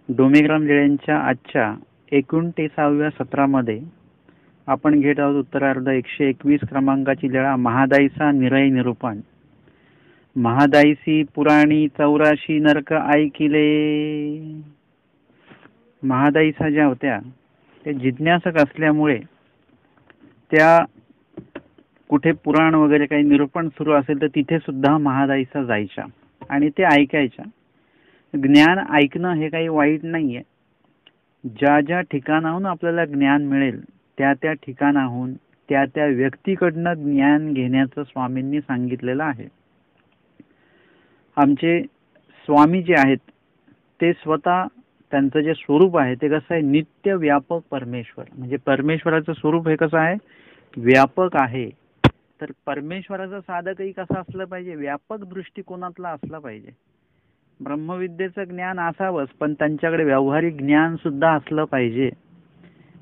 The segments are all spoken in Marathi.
डोमेग्राम लेण्यांच्या आजच्या 29व्या सत्रामध्ये आपण घेत आहोत उत्तरार्ध 121 क्रमांकाची लेळा महादाईचा निरय निरूपण. महादाईसी पुराणी 84 नरक ऐकिले. महादाईसा ज्या होत्या ते जिज्ञासक असल्यामुळे त्या कुठे पुराण वगैरे काही निरूपण सुरू असेल तर तिथे सुद्धा महादाईसा जायच्या आणि ते ऐकायच्या. ज्ञान ऐकणं हे काही वाईट नाहीये. ज्या ज्या ठिकाणाहून आपल्याला ज्ञान मिळेल त्या त्या ठिकाणाहून त्या त्या व्यक्तीकडनं ज्ञान घेण्याचं स्वामींनी सांगितलेलं आहे. आमचे स्वामी जे आहेत ते स्वतः त्यांचं जे स्वरूप आहे ते कसं आहे, नित्य व्यापक परमेश्वर. म्हणजे परमेश्वराचं स्वरूप हे कसं आहे, व्यापक आहे. तर परमेश्वराचा साधकही कसा असलं पाहिजे, व्यापक दृष्टिकोनातला असला पाहिजे. ब्रह्मविद्येचं ज्ञान असावंच, पण त्यांच्याकडे व्यावहारिक ज्ञान सुद्धा असलं पाहिजे.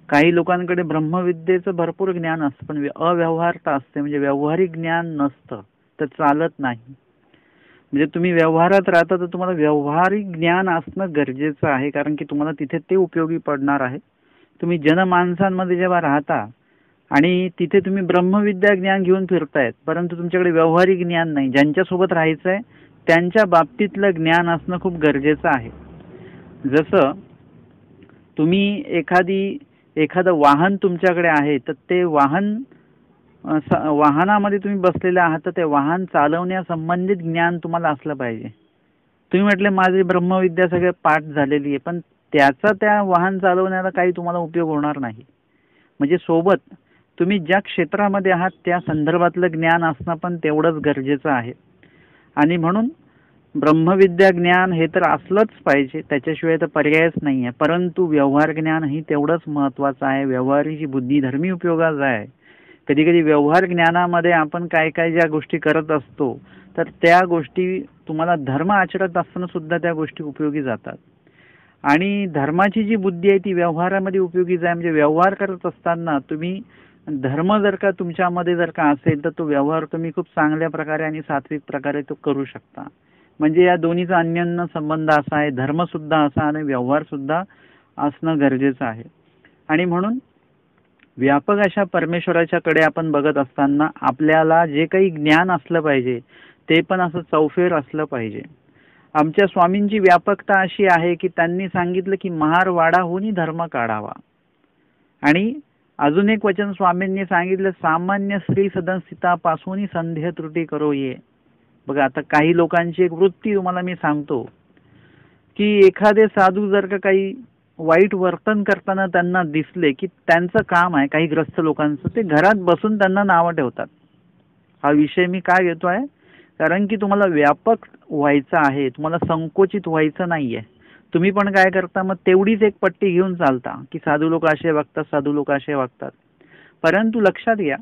काही लोकांकडे ब्रह्मविद्येचं भरपूर ज्ञान असतं पण अव्यवहारता असते, म्हणजे व्यावहारिक ज्ञान नसतं, तर चालत नाही. म्हणजे तुम्ही व्यवहारात राहता तर तुम्हाला व्यावहारिक ज्ञान असणं गरजेचं आहे, कारण की तुम्हाला तिथे ते उपयोगी पडणार आहे. तुम्ही जनमानसांमध्ये जेव्हा राहता आणि तिथे तुम्ही ब्रह्मविद्या ज्ञान घेऊन फिरतायत, परंतु तुमच्याकडे व्यावहारिक ज्ञान नाही, ज्यांच्यासोबत राहायचंय त्यांच्या बाबतीतलं ज्ञान असणं खूप गरजेचं आहे. जसं तुम्ही एखादं वाहन तुमच्याकडे आहे तर ते वाहनामध्ये तुम्ही बसलेले आहात तर ते वाहन चालवण्यासंबंधित ज्ञान तुम्हाला असलं पाहिजे. तुम्ही म्हटले माझी ब्रह्मविद्या सगळे पाठ झालेली आहे, पण त्याचा त्या वाहन चालवण्याला काही तुम्हाला उपयोग होणार नाही. म्हणजे सोबत तुम्ही ज्या क्षेत्रामध्ये आहात त्या संदर्भातलं ज्ञान असणं पण तेवढंच गरजेचं आहे. आणि म्हणून ब्रह्मविद्या ज्ञान हे तर असलंच पाहिजे, त्याच्याशिवाय तर पर्यायच नाही आहे. परंतु व्यवहार ज्ञान ही तेवढंच महत्त्वाचं आहे. व्यवहाराची बुद्धी धर्मी उपयोगाच आहे. कधी कधी व्यवहार ज्ञानामध्ये आपण काय काय ज्या गोष्टी करत असतो तर त्या गोष्टी तुम्हाला धर्म आचरत असताना सुद्धा त्या गोष्टी उपयोगी जातात. आणि धर्माची जी बुद्धी आहे ती व्यवहारामध्ये उपयोगी आहे. म्हणजे व्यवहार करत असताना तुम्ही धर्म जर का तुमच्यामध्ये जर का असेल तर तो व्यवहार तुम्ही खूप चांगल्या प्रकारे आणि सात्विक प्रकारे तो करू शकता. म्हणजे या दोन्हीचा अन्योन्य संबंध असा आहे, धर्म सुद्धा असा आणि व्यवहार सुद्धा असणं गरजेचं आहे. आणि म्हणून व्यापक अशा परमेश्वराच्याकडे आपण बघत असताना आपल्याला जे काही ज्ञान असलं पाहिजे ते पण असं चौफेर असलं पाहिजे. आमच्या स्वामींची व्यापकता अशी आहे की त्यांनी सांगितलं की महार वाडाहून धर्म काढावा. आणि अजून एक वचन स्वामींनी सांगितलं, सामान्य स्त्री सदनस्थितापासून संदेह त्रुटी करो ये. बघा, आता काही लोकांची एक वृत्ती तुम्हाला मी सांगतो की एखादे साधू जर का काही वाईट वर्तन करताना त्यांना दिसले की त्यांचं काम आहे, काही ग्रस्त लोकांचं, ते घरात बसून त्यांना नावं ठेवतात. हा विषय मी का घेतोय, कारण की तुम्हाला व्यापक व्हायचं आहे, तुम्हाला संकोचित व्हायचं नाहीये. तुम्ही पण काय करता, मग तेवढीच एक पट्टी घेऊन चालता की साधू लोक असे वागतात, साधू लोक असे वागतात. परंतु लक्षात घ्या,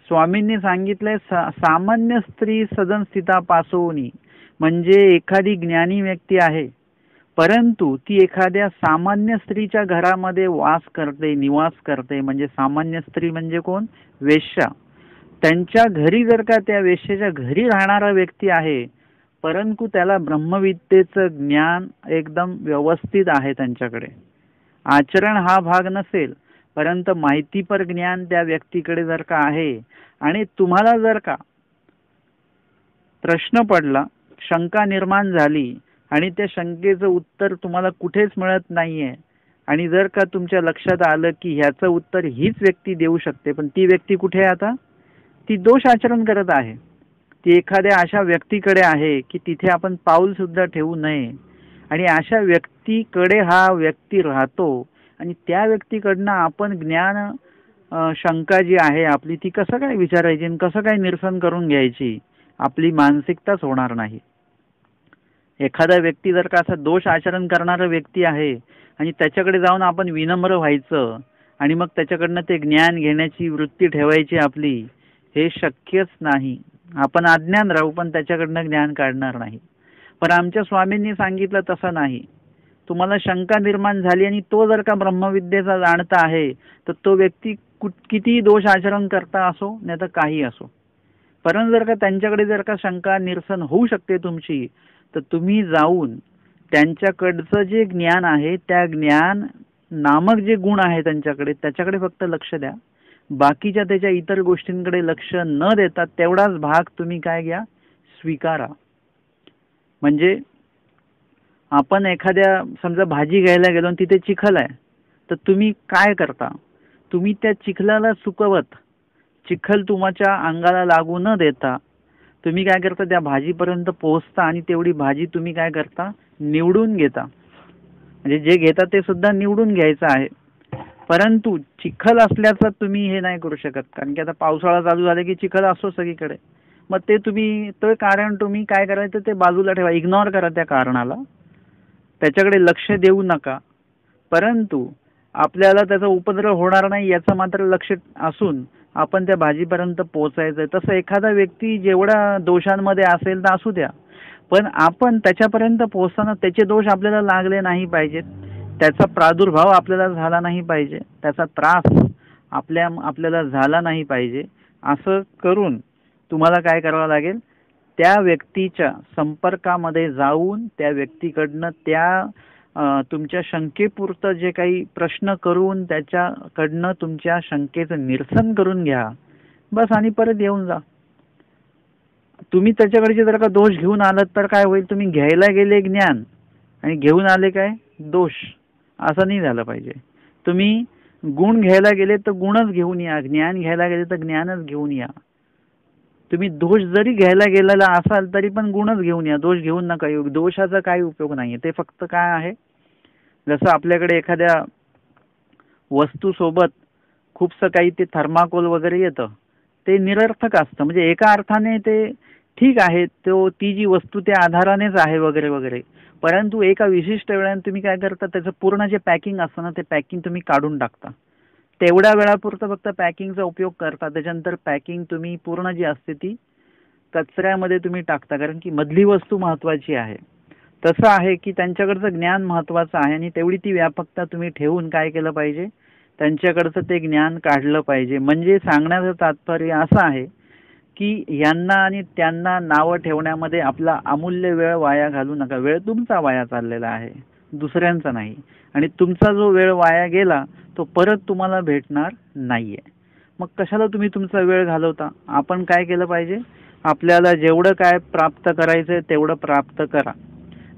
स्वामींनी सांगितलंय सामान्य स्त्री सदन स्थितापासून, म्हणजे एखादी ज्ञानी व्यक्ती आहे परंतु ती एखाद्या सामान्य स्त्रीच्या घरामध्ये वास करते, निवास करते. म्हणजे सामान्य स्त्री म्हणजे कोण, वेश्या. त्यांच्या घरी जर का त्या वेश्येच्या घरी राहणारा व्यक्ती आहे परंतु त्याला ब्रह्मविद्येचं ज्ञान एकदम व्यवस्थित आहे, त्यांच्याकडे आचरण हा भाग नसेल परंतु माहितीपर ज्ञान त्या व्यक्तीकडे जर का आहे आणि तुम्हाला जर का प्रश्न पडला, शंका निर्माण झाली आणि त्या शंकेचं उत्तर तुम्हाला कुठेच मिळत नाहीये आणि जर का तुमच्या लक्षात आलं की ह्याचं उत्तर हीच व्यक्ती देऊ शकते, पण ती व्यक्ती कुठे आहे, आता ती दोष आचरण करत आहे, ती एखाद्या अशा व्यक्तीकडे आहे की तिथे आपण पाऊल सुद्धा ठेवू नये. आणि अशा व्यक्तीकडे हा व्यक्ती राहतो आणि त्या व्यक्तीकडनं आपण ज्ञान शंका जी आहे आपली ती कसं काय विचारायची आणि कसं काय निरसन करून घ्यायची, आपली मानसिकताच होणार नाही. एखादा व्यक्ती जर का असा दोष आचरण करणारा व्यक्ती आहे आणि त्याच्याकडे जाऊन आपण विनम्र व्हायचं आणि मग त्याच्याकडनं ते ज्ञान घेण्याची वृत्ती ठेवायची आपली, हे शक्यच नाही. आपण अज्ञान राहू पण त्याच्याकडनं ज्ञान काढणार नाही. पण आमच्या स्वामींनी सांगितलं तसं नाही. तुम्हाला शंका निर्माण झाली आणि तो जर का ब्रह्मविद्येचा जाणता आहे तर तो व्यक्ती किती दोष आचरण करता असो नाही तर काही असो, परंतु जर का त्यांच्याकडे जर का शंका निरसन होऊ शकते तुमची, तर तुम्ही जाऊन त्यांच्याकडचं जे ज्ञान आहे त्या ज्ञान नामक जे गुण आहे त्यांच्याकडे त्याच्याकडे फक्त लक्ष द्या. बाकीच्या त्याच्या इतर गोष्टींकडे लक्ष न देता तेवढाच भाग तुम्ही काय घ्या, स्वीकारा. म्हणजे आपण एखाद्या समजा भाजी घ्यायला गेलो आणि तिथे चिखल आहे, तर तुम्ही काय करता? तुम्ही त्या चिखलाला सुकवत, चिखल तुमच्या अंगाला लागू न देता तुम्ही काय करता, त्या भाजीपर्यंत पोहोचता आणि तेवढी भाजी तुम्ही काय करता, निवडून घेता. म्हणजे जे घेता ते सुद्धा निवडून घ्यायचं आहे. परंतु चिखल असल्याचं तुम्ही हे नाही करू शकत, कारण की आता पावसाळा चालू झाला की चिखल असतो सगळीकडे. मग ते तुम्ही ते कारण तुम्ही काय करायचं ते बाजूला ठेवा, इग्नोर करा त्या कारणाला, त्याच्याकडे लक्ष देऊ नका. परंतु आपल्याला त्याचा उपद्रव होणार नाही याचं मात्र लक्ष असून आपण त्या भाजीपर्यंत पोहोचायचं. तसं एखादा व्यक्ती जेवढा दोषांमध्ये असेल तर असू द्या, पण आपण त्याच्यापर्यंत पोहोचताना त्याचे दोष आपल्याला लागले नाही पाहिजेत, त्याचा प्रादुर्भाव आपल्याला झाला नाही पाहिजे, त्याचा त्रास आपल्याला झाला नाही पाहिजे. असं करून तुम्हाला काय करावं लागेल, त्या व्यक्तीच्या संपर्कामध्ये जाऊन त्या व्यक्तीकडनं त्या तुमच्या शंकेपुरतं जे काही प्रश्न करून त्याच्याकडनं तुमच्या शंकेचं निरसन करून घ्या बस, आणि परत येऊन जा. तुम्ही त्याच्याकडचे जर का दोष घेऊन आलात तर काय होईल, तुम्ही घ्यायला गेले ज्ञान आणि घेऊन आले काय, दोष. असं नाही झालं पाहिजे. तुम्ही गुण घ्यायला गेले तर गुणच घेऊन या, ज्ञान घ्यायला गेले तर ज्ञानच घेऊन या. तुम्ही दोष जरी घ्यायला गेलेला असाल तरी पण गुणच घेऊन या, दोष घेऊन नका येऊ. दोषाचा काही उपयोग नाहीये. ते फक्त काय आहे, जसं आपल्याकडे एखाद्या वस्तूसोबत खूपसं काही ते थर्माकोल वगैरे येतं, ते निरर्थक असतं. म्हणजे एका अर्थाने ते ठीक आहे, ती जी वस्तू त्या आधारानेच आहे वगैरे वगैरे, परंतु एका विशिष्ट वेळाने तुम्ही काय करता, त्याचं पूर्ण जे पॅकिंग असतं ना ते पॅकिंग तुम्ही काढून टाकता. तेवढ्या वेळापुरतं फक्त पॅकिंगचा उपयोग करता, त्याच्यानंतर पॅकिंग तुम्ही पूर्ण जी असते ती कचऱ्यामध्ये तुम्ही टाकता, कारण की मधली वस्तू महत्त्वाची आहे. तसं आहे की त्यांच्याकडचं ज्ञान महत्त्वाचं आहे आणि तेवढी ती व्यापकता तुम्ही ठेवून काय केलं पाहिजे, त्यांच्याकडचं ते ज्ञान काढलं पाहिजे. म्हणजे सांगण्याचं तात्पर्य असं आहे की यांना आणि त्यांना नावं ठेवण्यामध्ये आपला अमूल्य वेळ वाया घालू नका. वेळ तुमचा वाया चाललेला आहे, दुसऱ्यांचा नाही. आणि तुमचा जो वेळ वाया गेला तो परत तुम्हाला भेटणार नाहीये. मग कशाला तुम्ही तुमचा वेळ घालवता? आपण काय केलं पाहिजे, आपल्याला जेवढं काय प्राप्त करायचंय तेवढं प्राप्त करा.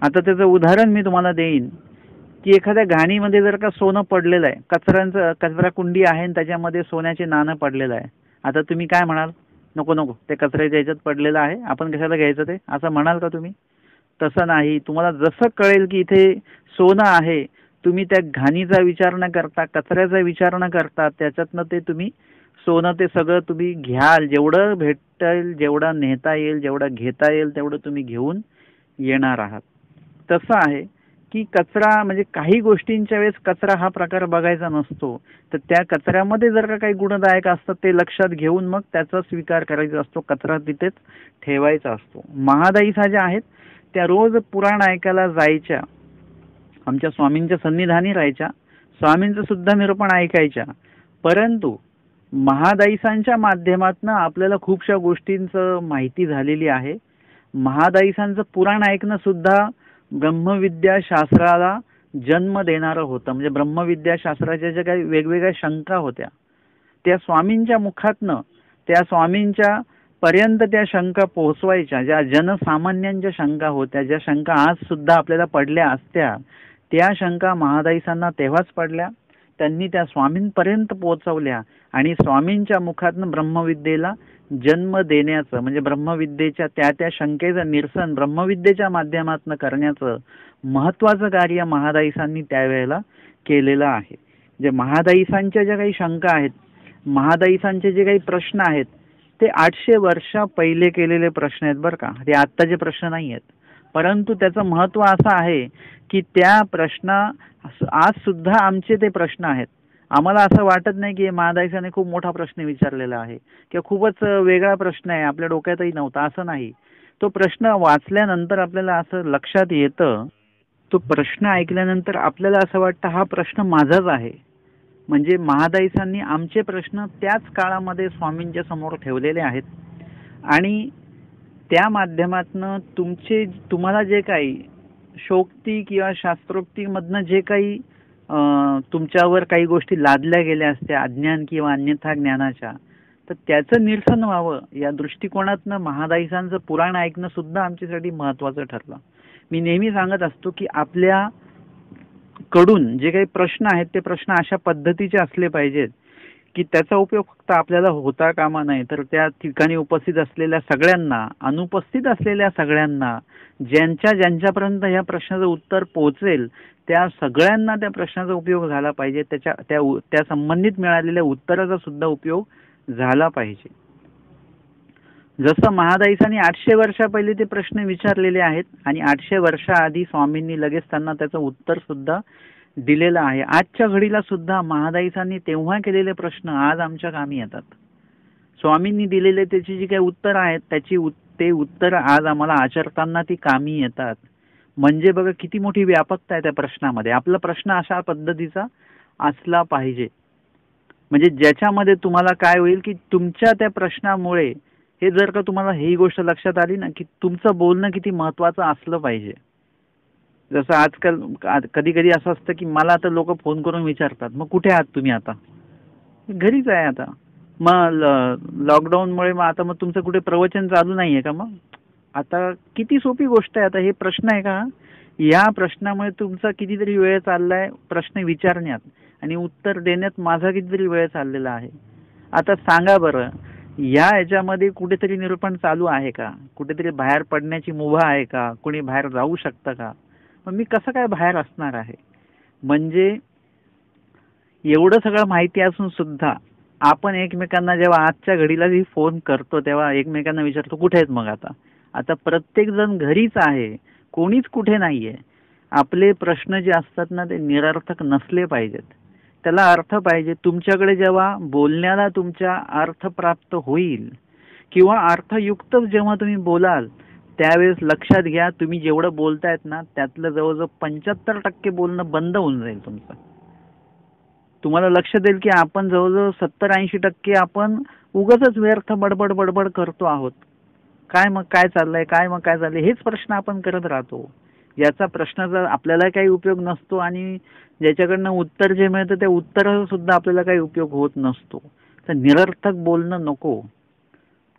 आता त्याचं उदाहरण मी तुम्हाला देईन की एखाद्या घाणीमध्ये जर का सोनं पडलेलं आहे, कचरा कुंडी आहे आणि त्याच्यामध्ये सोन्याचे नाणं पडलेलं आहे. आता तुम्ही काय म्हणाल, नको नको, ते कचऱ्याच्या ह्याच्यात पडलेलं आहे, आपण कशाला घ्यायचं ते, असं म्हणाल का तुम्ही? तसं नाही. तुम्हाला जसं कळेल की इथे सोनं आहे, तुम्ही त्या घाणीचा विचार न करता, कचऱ्याचा विचार न करता त्याच्यातनं ते तुम्ही सोनं ते सगळं तुम्ही घ्याल. जेवढं भेटेल, जेवढं नेता येईल, जेवढं घेता येईल तेवढं तुम्ही घेऊन येणार आहात. तसं आहे की कचरा म्हणजे काही गोष्टींच्या वेळेस कचरा हा प्रकार बघायचा नसतो, तर त्या कचऱ्यामध्ये जर का काही गुणदायक असतात ते लक्षात घेऊन मग त्याचा स्वीकार करायचा असतो, कचरा तिथेच ठेवायचा असतो. महादाईसा ज्या आहेत त्या रोज पुराण ऐकायला जायच्या, आमच्या स्वामींच्या सन्निधानी राहायच्या, स्वामींचं सुद्धा निरूपण ऐकायच्या. परंतु महादाईसांच्या माध्यमातून आपल्याला खूपशा गोष्टींचं माहिती झालेली आहे. महादाईसांचं पुराण ऐकणं सुद्धा ब्रह्मविद्या शास्त्राला जन्म देणारं होतं. म्हणजे ब्रह्मविद्या शास्त्राच्या ज्या काही वेगवेगळ्या शंका होत्या त्या स्वामींच्या मुखातनं, त्या स्वामींच्या पर्यंत त्या शंका पोहोचवायच्या. ज्या जनसामान्यांच्या शंका होत्या, ज्या शंका आज सुद्धा आपल्याला पडल्या असत्या, त्या शंका महादाईसांना तेव्हाच पडल्या, त्यांनी त्या स्वामींपर्यंत पोहोचवल्या आणि स्वामींच्या मुखातनं ब्रह्मविद्येला जन्म देण्याचं, म्हणजे ब्रह्मविद्येच्या त्या शंकेचं निरसन ब्रह्मविद्येच्या माध्यमातून करण्याचं महत्त्वाचं कार्य महादाईसांनी त्यावेळेला केलेलं आहे. जे महादाईसांच्या ज्या काही शंका आहेत, महादाईसांचे जे काही प्रश्न आहेत, ते 800 वर्ष पहिले केलेले प्रश्न आहेत बरं का, ते आत्ताचे प्रश्न नाही आहेत. परंतु त्याचं महत्त्व असं आहे की त्या प्रश्न आज सुद्धा आमचे ते प्रश्न आहेत. आम्हाला असं वाटत नाही की महादाईसाने खूप मोठा प्रश्न विचारलेला आहे किंवा खूपच वेगळा प्रश्न आहे, आपल्या डोक्यातही नव्हता, असं नाही. तो प्रश्न वाचल्यानंतर आपल्याला असं लक्षात येतं, तो प्रश्न ऐकल्यानंतर आपल्याला असं वाटतं हा प्रश्न माझाच आहे. म्हणजे महादाईसांनी आमचे प्रश्न त्याच काळामध्ये स्वामींच्या समोर ठेवलेले आहेत आणि त्या माध्यमातून तुम्हाला जे काही शोक्ती किंवा शास्त्रोक्तीमधनं जे काही तुमच्यावर काही गोष्टी लादल्या गेल्या असत्या अज्ञान किंवा अन्यथा ज्ञानाच्या, तर त्याचं निरसन व्हावं या दृष्टिकोनातनं महादाईसांचं पुराण ऐकणं सुद्धा आमच्यासाठी महत्त्वाचं ठरलं. मी नेहमी सांगत असतो की आपल्या कडून जे काही प्रश्न आहेत ते प्रश्न अशा पद्धतीचे असले पाहिजेत की त्याचा उपयोग फक्त आपल्याला होता कामा नये, तर त्या ठिकाणी उपस्थित असलेल्या सगळ्यांना, अनुपस्थित असलेल्या सगळ्यांना, ज्यांच्यापर्यंत या प्रश्नाचं उत्तर पोहोचेल त्या सगळ्यांना त्या प्रश्नाचा उपयोग झाला पाहिजे, त्या संबंधित मिळालेल्या उत्तराचा सुद्धा उपयोग झाला पाहिजे. जसं महादाईसांनी 800 वर्षा पहिले ते प्रश्न विचारलेले आहेत आणि 800 वर्षाआधी स्वामींनी लगेच त्यांना त्याचं उत्तर सुद्धा दिलेलं आहे. आजच्या घडीला सुद्धा महादाईसांनी तेव्हा केलेले प्रश्न आज आमच्या कामी येतात. स्वामींनी दिलेले त्याची जी काही उत्तर आहेत ते उत्तर आज आम्हाला आचरताना ती कामी येतात. म्हणजे बघा किती मोठी व्यापकता आहे त्या प्रश्नामध्ये. आपला प्रश्न अशा पद्धतीचा असला पाहिजे म्हणजे ज्याच्यामध्ये तुम्हाला काय होईल की तुमच्या त्या प्रश्नामुळे हे जर का तुम्हाला ही गोष्ट लक्षात आली ना की तुमचं बोलणं किती महत्त्वाचं असलं पाहिजे. जसं आजकाल कधी कधी असं असतं की मला आता लोक फोन करून विचारतात मग कुठे आहात तुम्ही? आता घरीच आहे. आता मग लॉकडाऊनमुळे मग आता मग तुमचं कुठे प्रवचन चालू नाही आहे का? मग आता किती सोपी गोष्ट आहे. आता हे प्रश्न आहे का? या प्रश्नामुळे तुमचा कितीतरी वेळ चाललाय प्रश्न विचारण्यात आणि उत्तर देण्यात माझा कितीतरी वेळ चाललेला आहे. आता सांगा बरं याच्यामध्ये कुठेतरी निरूपण चालू आहे का? कुठेतरी बाहेर पडण्याची मुभा आहे का? कोणी बाहेर जाऊ शकतं का? मग मी कसं काय बाहेर असणार आहे? म्हणजे एवढं सगळं माहिती असून सुद्धा आपण एकमेकांना जेव्हा आजच्या घडीला फोन करतो तेव्हा एकमेकांना विचारतो कुठे आहेत मग आता? आता प्रत्येक जण घरीच आहे, कोणीच कुठे नाहीये. आपले प्रश्न जे असतात ना ते निरर्थक नसले पाहिजेत, त्याला अर्थ पाहिजे. तुमच्याकडे जेव्हा बोलण्याला तुमच्या अर्थ प्राप्त होईल किंवा अर्थयुक्त जेव्हा तुम्ही बोलाल त्यावेळेस लक्षात घ्या तुम्ही जेवढं बोलतायत ना त्यातलं जवळजवळ 75% बोलणं बंद होऊन जाईल तुमचं. तुम्हाला लक्ष देईल की आपण जवळजवळ 70-80% आपण उगाचच व्यर्थ बडबड बडबड करतो आहोत. काय मग काय चाललंय हेच प्रश्न आपण करत राहतो. याचा प्रश्नाचा आपल्याला काही उपयोग नसतो आणि ज्याच्याकडनं उत्तर जे मिळतं त्या उत्तराचा सुद्धा आपल्याला काही उपयोग होत नसतो. तर निरर्थक बोलणं नको.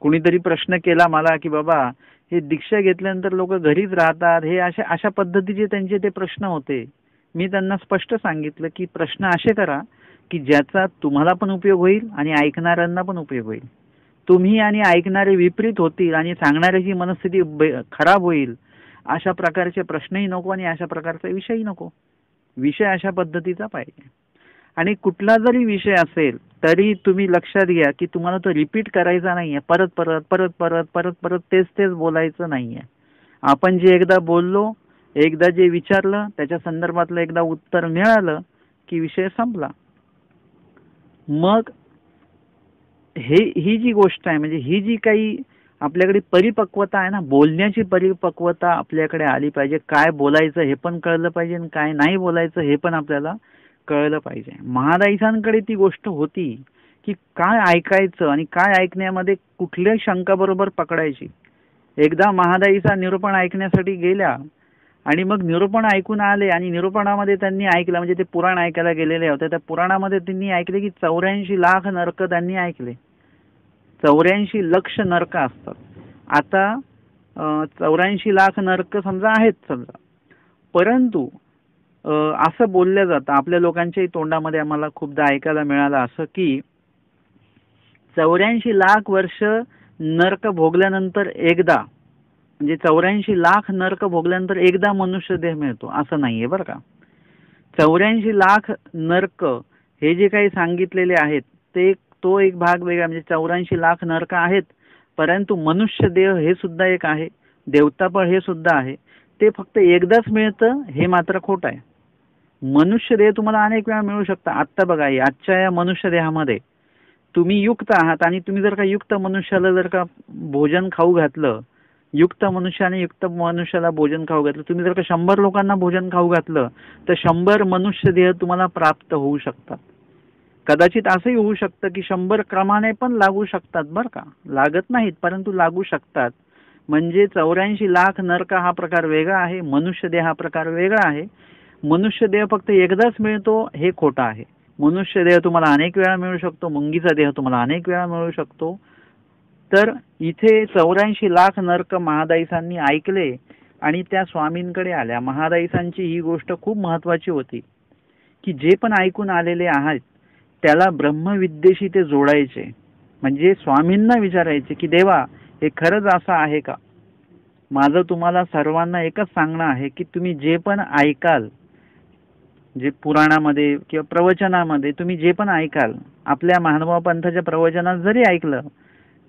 कुणीतरी प्रश्न केला मला की बाबा हे दीक्षा घेतल्यानंतर लोक घरीच राहतात, हे अशा पद्धतीचे त्यांचे ते प्रश्न होते. मी त्यांना स्पष्ट सांगितलं की प्रश्न असे करा की ज्याचा तुम्हाला पण उपयोग होईल आणि ऐकणाऱ्यांना पण उपयोग होईल. तुम्ही आणि ऐकणारे विपरीत होतील आणि सांगणाऱ्याची मनस्थिती खराब होईल अशा प्रकारचे प्रश्नही नको आणि अशा प्रकारचा विषयही नको. विषय अशा पद्धतीचा पाहिजे. आणि कुठला जरी विषय असेल तरी तुम्ही लक्षात घ्या की तुम्हाला तो रिपीट करायचा नाहीये. परत परत परत परत परत परत तेच बोलायचं नाहीये. आपण जे एकदा बोललो, एकदा जे विचारलं त्याच्या संदर्भातलं एकदा उत्तर मिळालं की विषय संपला. मग ही जी गोष्ट आहे म्हणजे ही जी काही आपल्याकडे परिपक्वता आहे ना, बोलण्याची परिपक्वता आपल्याकडे आली पाहिजे. काय बोलायचं हे पण कळलं पाहिजे आणि काय नाही बोलायचं हे पण आपल्याला कळलं पाहिजे. महादाईसांकडे ती गोष्ट होती की काय ऐकायचं आणि काय ऐकण्यामध्ये कुठल्या शंका बरोबर पकडायची. एकदा महादाईसा निरूपण ऐकण्यासाठी गेल्या आणि मग निरूपण ऐकून आले आणि निरूपणामध्ये त्यांनी ऐकलं म्हणजे ते पुराण ऐकायला गेलेले होते. त्या पुराणामध्ये त्यांनी ऐकले की 84 लाख नरक त्यांनी ऐकले. 84 लक्ष नरक असतात. आता 84 लाख नरक समजा आहेत समजा, परंतु असं बोललं जातं आपल्या लोकांच्याही तोंडामध्ये आम्हाला खूपदा ऐकायला मिळालं असं की 84 लाख वर्ष नरक भोगल्यानंतर एकदा म्हणजे 84 लाख नरक भोगल्यानंतर एकदा मनुष्य देह मिळतो असं नाहीये बरं का. 84 लाख नरक हे जे काही सांगितलेले आहेत तो एक भाग वेगळा म्हणजे 84 लाख नरक आहेत, परंतु मनुष्य देह हे सुद्धा एक आहे, देवतापळ हे सुद्धा आहे. ते फक्त एकदाच मिळतं हे मात्र खोटं आहे. मनुष्य देह तुम्हाला अनेक वेळा मिळू शकता. आत्ता बघा आजच्या या मनुष्य देहामध्ये तुम्ही युक्त आहात आणि तुम्ही जर का युक्त मनुष्याला जर का भोजन खाऊ घातलं, युक्त मनुष्याने युक्त मनुष्याला भोजन खाऊ घातलं, तुम्ही जर का 100 लोकांना भोजन खाऊ घातलं तर 100 मनुष्य देह तुम्हाला प्राप्त होऊ शकतात. कदाचित असंही होऊ शकतं की 100 क्रमाने पण लागू शकतात बरं का, लागत नाहीत परंतु लागू शकतात. म्हणजे 84 लाख नरक हा प्रकार वेगळा आहे, मनुष्य देह हा प्रकार वेगळा आहे. मनुष्य देह फक्त एकदाच मिळतो हे खोटं आहे. मनुष्य देह तुम्हाला अनेक वेळा मिळू शकतो, मुंगीचा देह तुम्हाला अनेक वेळा मिळू शकतो. तर इथे 84 लाख नरक महादाईसांनी ऐकले आणि त्या स्वामींकडे आल्या. महादाईसांची ही गोष्ट खूप महत्वाची होती की जे पण ऐकून आलेले आहेत त्याला ब्रह्मविद्येशी ते जोडायचे. म्हणजे स्वामींना विचारायचे की देवा हे खरंच असं आहे का. माझं तुम्हाला सर्वांना एकच सांगणं आहे की तुम्ही जे पण ऐकाल, जे पुराणामध्ये किंवा प्रवचनामध्ये तुम्ही जे पण ऐकाल, आपल्या महानुभाव पंथाच्या प्रवचनात जरी ऐकलं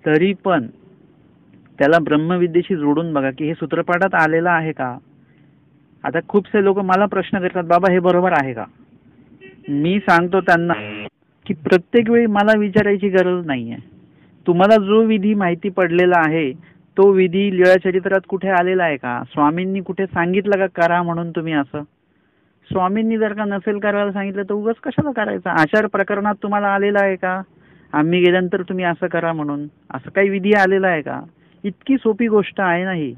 तरी पण त्याला ब्रह्मविद्येशी जोडून बघा की हे सूत्रपाठात आलेलं आहे का. आता खूपसे लोक मला प्रश्न करतात, बाबा हे बरोबर आहे का. मी सांगतो त्यांना की प्रत्येक वेळी मला विचारायची गरज नाहीये. तुम्हाला जो विधी माहिती पडलेला आहे तो विधी लीळाचरित्रात कुठे आलेला आहे का. स्वामींनी कुठे सांगितलं का करा म्हणून तुम्ही असं. स्वामींनी जर का नसेल करायला सांगितलं तर उगाच कशाला करायचं. आचार प्रकरणात तुम्हाला आलेला आहे का आम्ही गेल्यानंतर तुम्ही असं करा म्हणून. असं काही विधी आलेला आहे का. इतकी सोपी गोष्ट आहे ना ही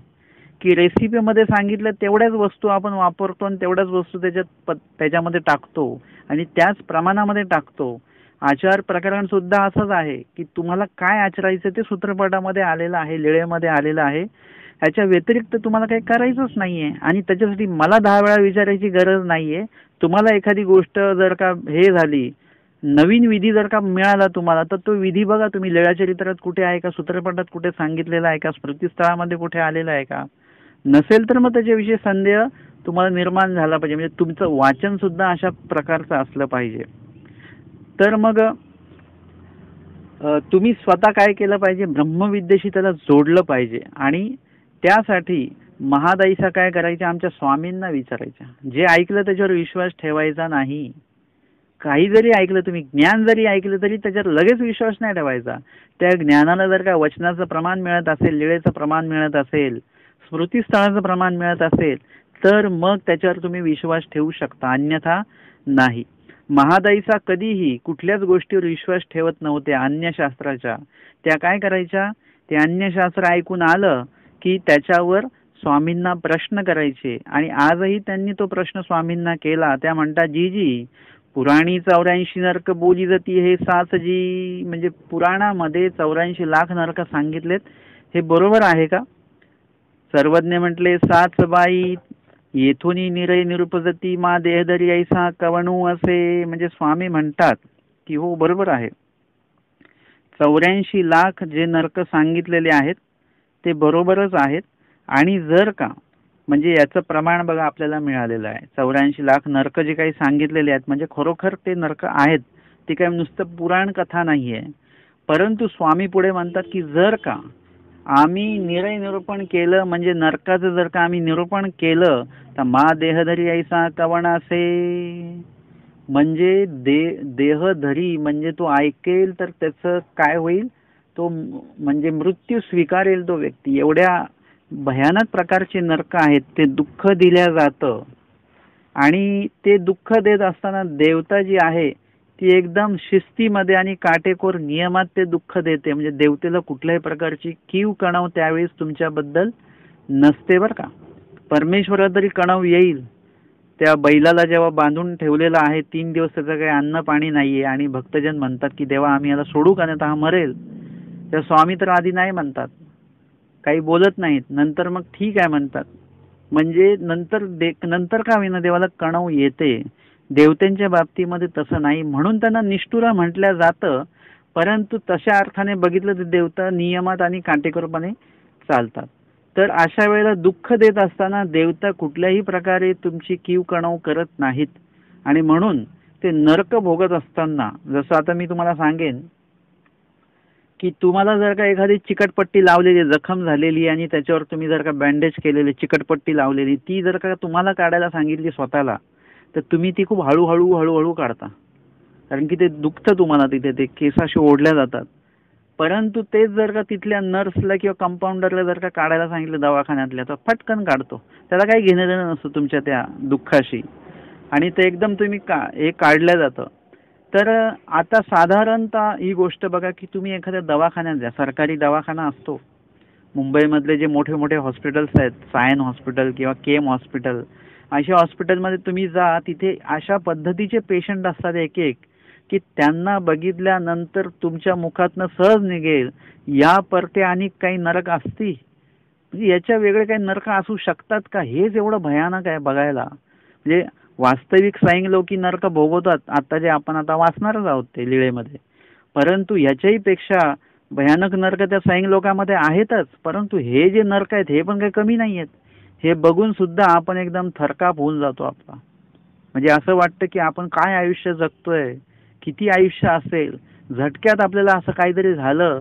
की रेसिपीमध्ये सांगितलं तेवढ्याच वस्तू आपण वापरतो आणि तेवढ्याच वस्तू त्याच्यामध्ये टाकतो आणि त्याच प्रमाणामध्ये टाकतो. आचार प्रकरण सुद्धा असंच आहे की तुम्हाला काय आचरायचं ते सूत्रपाठामध्ये आलेलं आहे, लीळेमध्ये आलेलं आहे. ह्याच्या व्यतिरिक्त तुम्हाला काही करायचंच नाहीये आणि त्याच्यासाठी मला 10 वेळा विचारायची गरज नाहीये. तुम्हाला एखादी गोष्ट जर का हे झाली, नवीन विधी जर का मिळाला तुम्हाला, तर तो विधी बघा तुम्ही लीळाचरित्रात कुठे आहे का, सूत्रपाठात कुठे सांगितलेला आहे का, स्मृतिस्थळामध्ये कुठे आलेला आहे का. नसेल तर मग त्याच्याविषयी संदेह तुम्हाला निर्माण झाला पाहिजे. म्हणजे तुमचं वाचन सुद्धा अशा प्रकारचं असलं पाहिजे. तर मग तुम्ही स्वतः काय केलं पाहिजे, ब्रह्मविद्येशी त्याला जोडलं पाहिजे. आणि त्यासाठी महादाईसा काय करायच्या, आमच्या स्वामींना विचारायच्या. जे ऐकलं त्याच्यावर विश्वास ठेवायचा नाही. काही जरी ऐकलं तुम्ही, ज्ञान जरी ऐकलं तरी त्याच्यावर लगेच विश्वास नाही ठेवायचा. त्या ज्ञानाला जर का वचनाचं प्रमाण मिळत असेल, लीळेचं प्रमाण मिळत असेल, स्मृतिस्थळाचं प्रमाण मिळत असेल तर मग त्याच्यावर तुम्ही विश्वास ठेवू शकता, अन्यथा नाही. महादाईसा कधीही कुठल्याच गोष्टीवर विश्वास ठेवत नव्हत्या अन्यशास्त्राच्या. त्या काय करायच्या, ते अन्यशास्त्र ऐकून आलं की त्याच्यावर स्वामींना प्रश्न करायचे. आणि आजही त्यांनी तो प्रश्न स्वामींना केला. त्या म्हणतात, जी पुराणी 84 नरक बोली जाती हे सासजी. म्हणजे पुराणामध्ये 84 लाख नरक सांगितलेत, हे बरोबर आहे का. सर्वज्ञ म्हटले, साच बाई येथून निरय निरुपजती मा देहधरी ऐसा कवणू असे. म्हणजे स्वामी म्हणतात की हो बरोबर आहे, 84 लाख जे नरक सांगितलेले आहेत ते बरोबरच आहेत. आणि जर का म्हणजे याचं प्रमाण बघा आपल्याला मिळालेलं आहे. 84 लाख नरक जे काही सांगितलेले आहेत म्हणजे खरोखर ते नरक आहेत, ते काही नुसतं पुराण कथा नाही आहे. परंतु स्वामी पुढे म्हणतात की जर का आम्ही निरय निरूपण केलं, म्हणजे नरकाचं जर का आम्ही निरूपण केलं तर मा देहधरी ऐसा कवणासे. म्हणजे देहधरी म्हणजे तो ऐकेल तर त्याचं काय होईल, तो म्हणजे मृत्यू स्वीकारेल तो व्यक्ती. एवढ्या भयानक प्रकारचे नरक आहेत, ते दुःख दिल्या जातं. आणि ते दुःख देत असताना देवता जी आहे ती एकदम शिस्तीमध्ये आणि काटेकोर नियमात ते दुःख देते. म्हणजे देवतेला कुठल्याही प्रकारची कीव कणव त्यावेळेस तुमच्याबद्दल नसते बरं का. परमेश्वरा तरी कणव येईल. त्या बैलाला जेव्हा बांधून ठेवलेला आहे 3 दिवस त्याचं काही अन्न पाणी नाहीये आणि भक्तजन म्हणतात की देवा आम्ही याला सोडू का, नाही तर हा मरेल. त्या स्वामी तर आधी नाही म्हणतात, काही बोलत नाहीत. नंतर मग ठीक आहे म्हणतात. म्हणजे नंतर का होईना देवाला कणव येते. देवतेंच्या बाबतीमध्ये तसं नाही, म्हणून त्यांना निष्ठुरा म्हटल्या जातं. परंतु तशा अर्थाने बघितलं तर देवता नियमात आणि काटेकोरपणे चालतात. तर अशा वेळेला दुःख देत असताना देवता कुठल्याही प्रकारे तुमची कीव कणव करत नाहीत. आणि म्हणून ते नरक भोगत असताना, जसं आता मी तुम्हाला सांगेन की तुम्हाला जर का एखादी चिकटपट्टी लावलेली, जखम झालेली आणि त्याच्यावर तुम्ही जर का बँडेज केलेली चिकटपट्टी लावलेली, ती जर का तुम्हाला काढायला सांगितली स्वतःला, तर तुम्ही ती खूप हळूहळू काढता. कारण की ते दुखतं तुम्हाला तिथे, ते केस असे ओढल्या जातात. परंतु तेच जर का तिथल्या नर्सला किंवा कंपाऊंडरला जर का काढायला सांगितलं दवाखान्यातल्या, तर फटकन काढतो. त्याला काही घेणं देणं नसतं तुमच्या त्या दुःखाशी. आणि ते एकदम तुम्ही हे काढलं जातं. तर आता साधारणतः ही गोष्ट बघा की तुम्ही एखाद्या दवाखान्यात जा, सरकारी दवाखाना असतो, मुंबईमधले जे मोठे मोठे हॉस्पिटल्स आहेत, सायन हॉस्पिटल किंवा केम हॉस्पिटल, अशा हॉस्पिटलमध्ये तुम्ही जा, तिथे अशा पद्धतीचे पेशंट असतात एक एक, की त्यांना बघितल्यानंतर तुमच्या मुखातनं सहज निघेल, या परते आणि काही नरक असती, म्हणजे याच्या वेगळे काही नरक असू शकतात का, हेच एवढं भयानक आहे बघायला. म्हणजे वास्तविक साईंग लोकी नरक भोगवतात, आता जे आपण आता वाचणारच आहोत ते लीळेमध्ये, परंतु याच्याही पेक्षा भयानक नरक त्या साईंग लोकांमध्ये आहेतच. परंतु हे जे नरक आहेत हे पण काही कमी नाही आहेत. हे बघून सुद्धा आपण एकदम थरकाप होऊन जातो आपला. म्हणजे असं वाटतं की आपण काय आयुष्य जगतोय, किती आयुष्य असेल, झटक्यात आपल्याला असं काहीतरी झालं,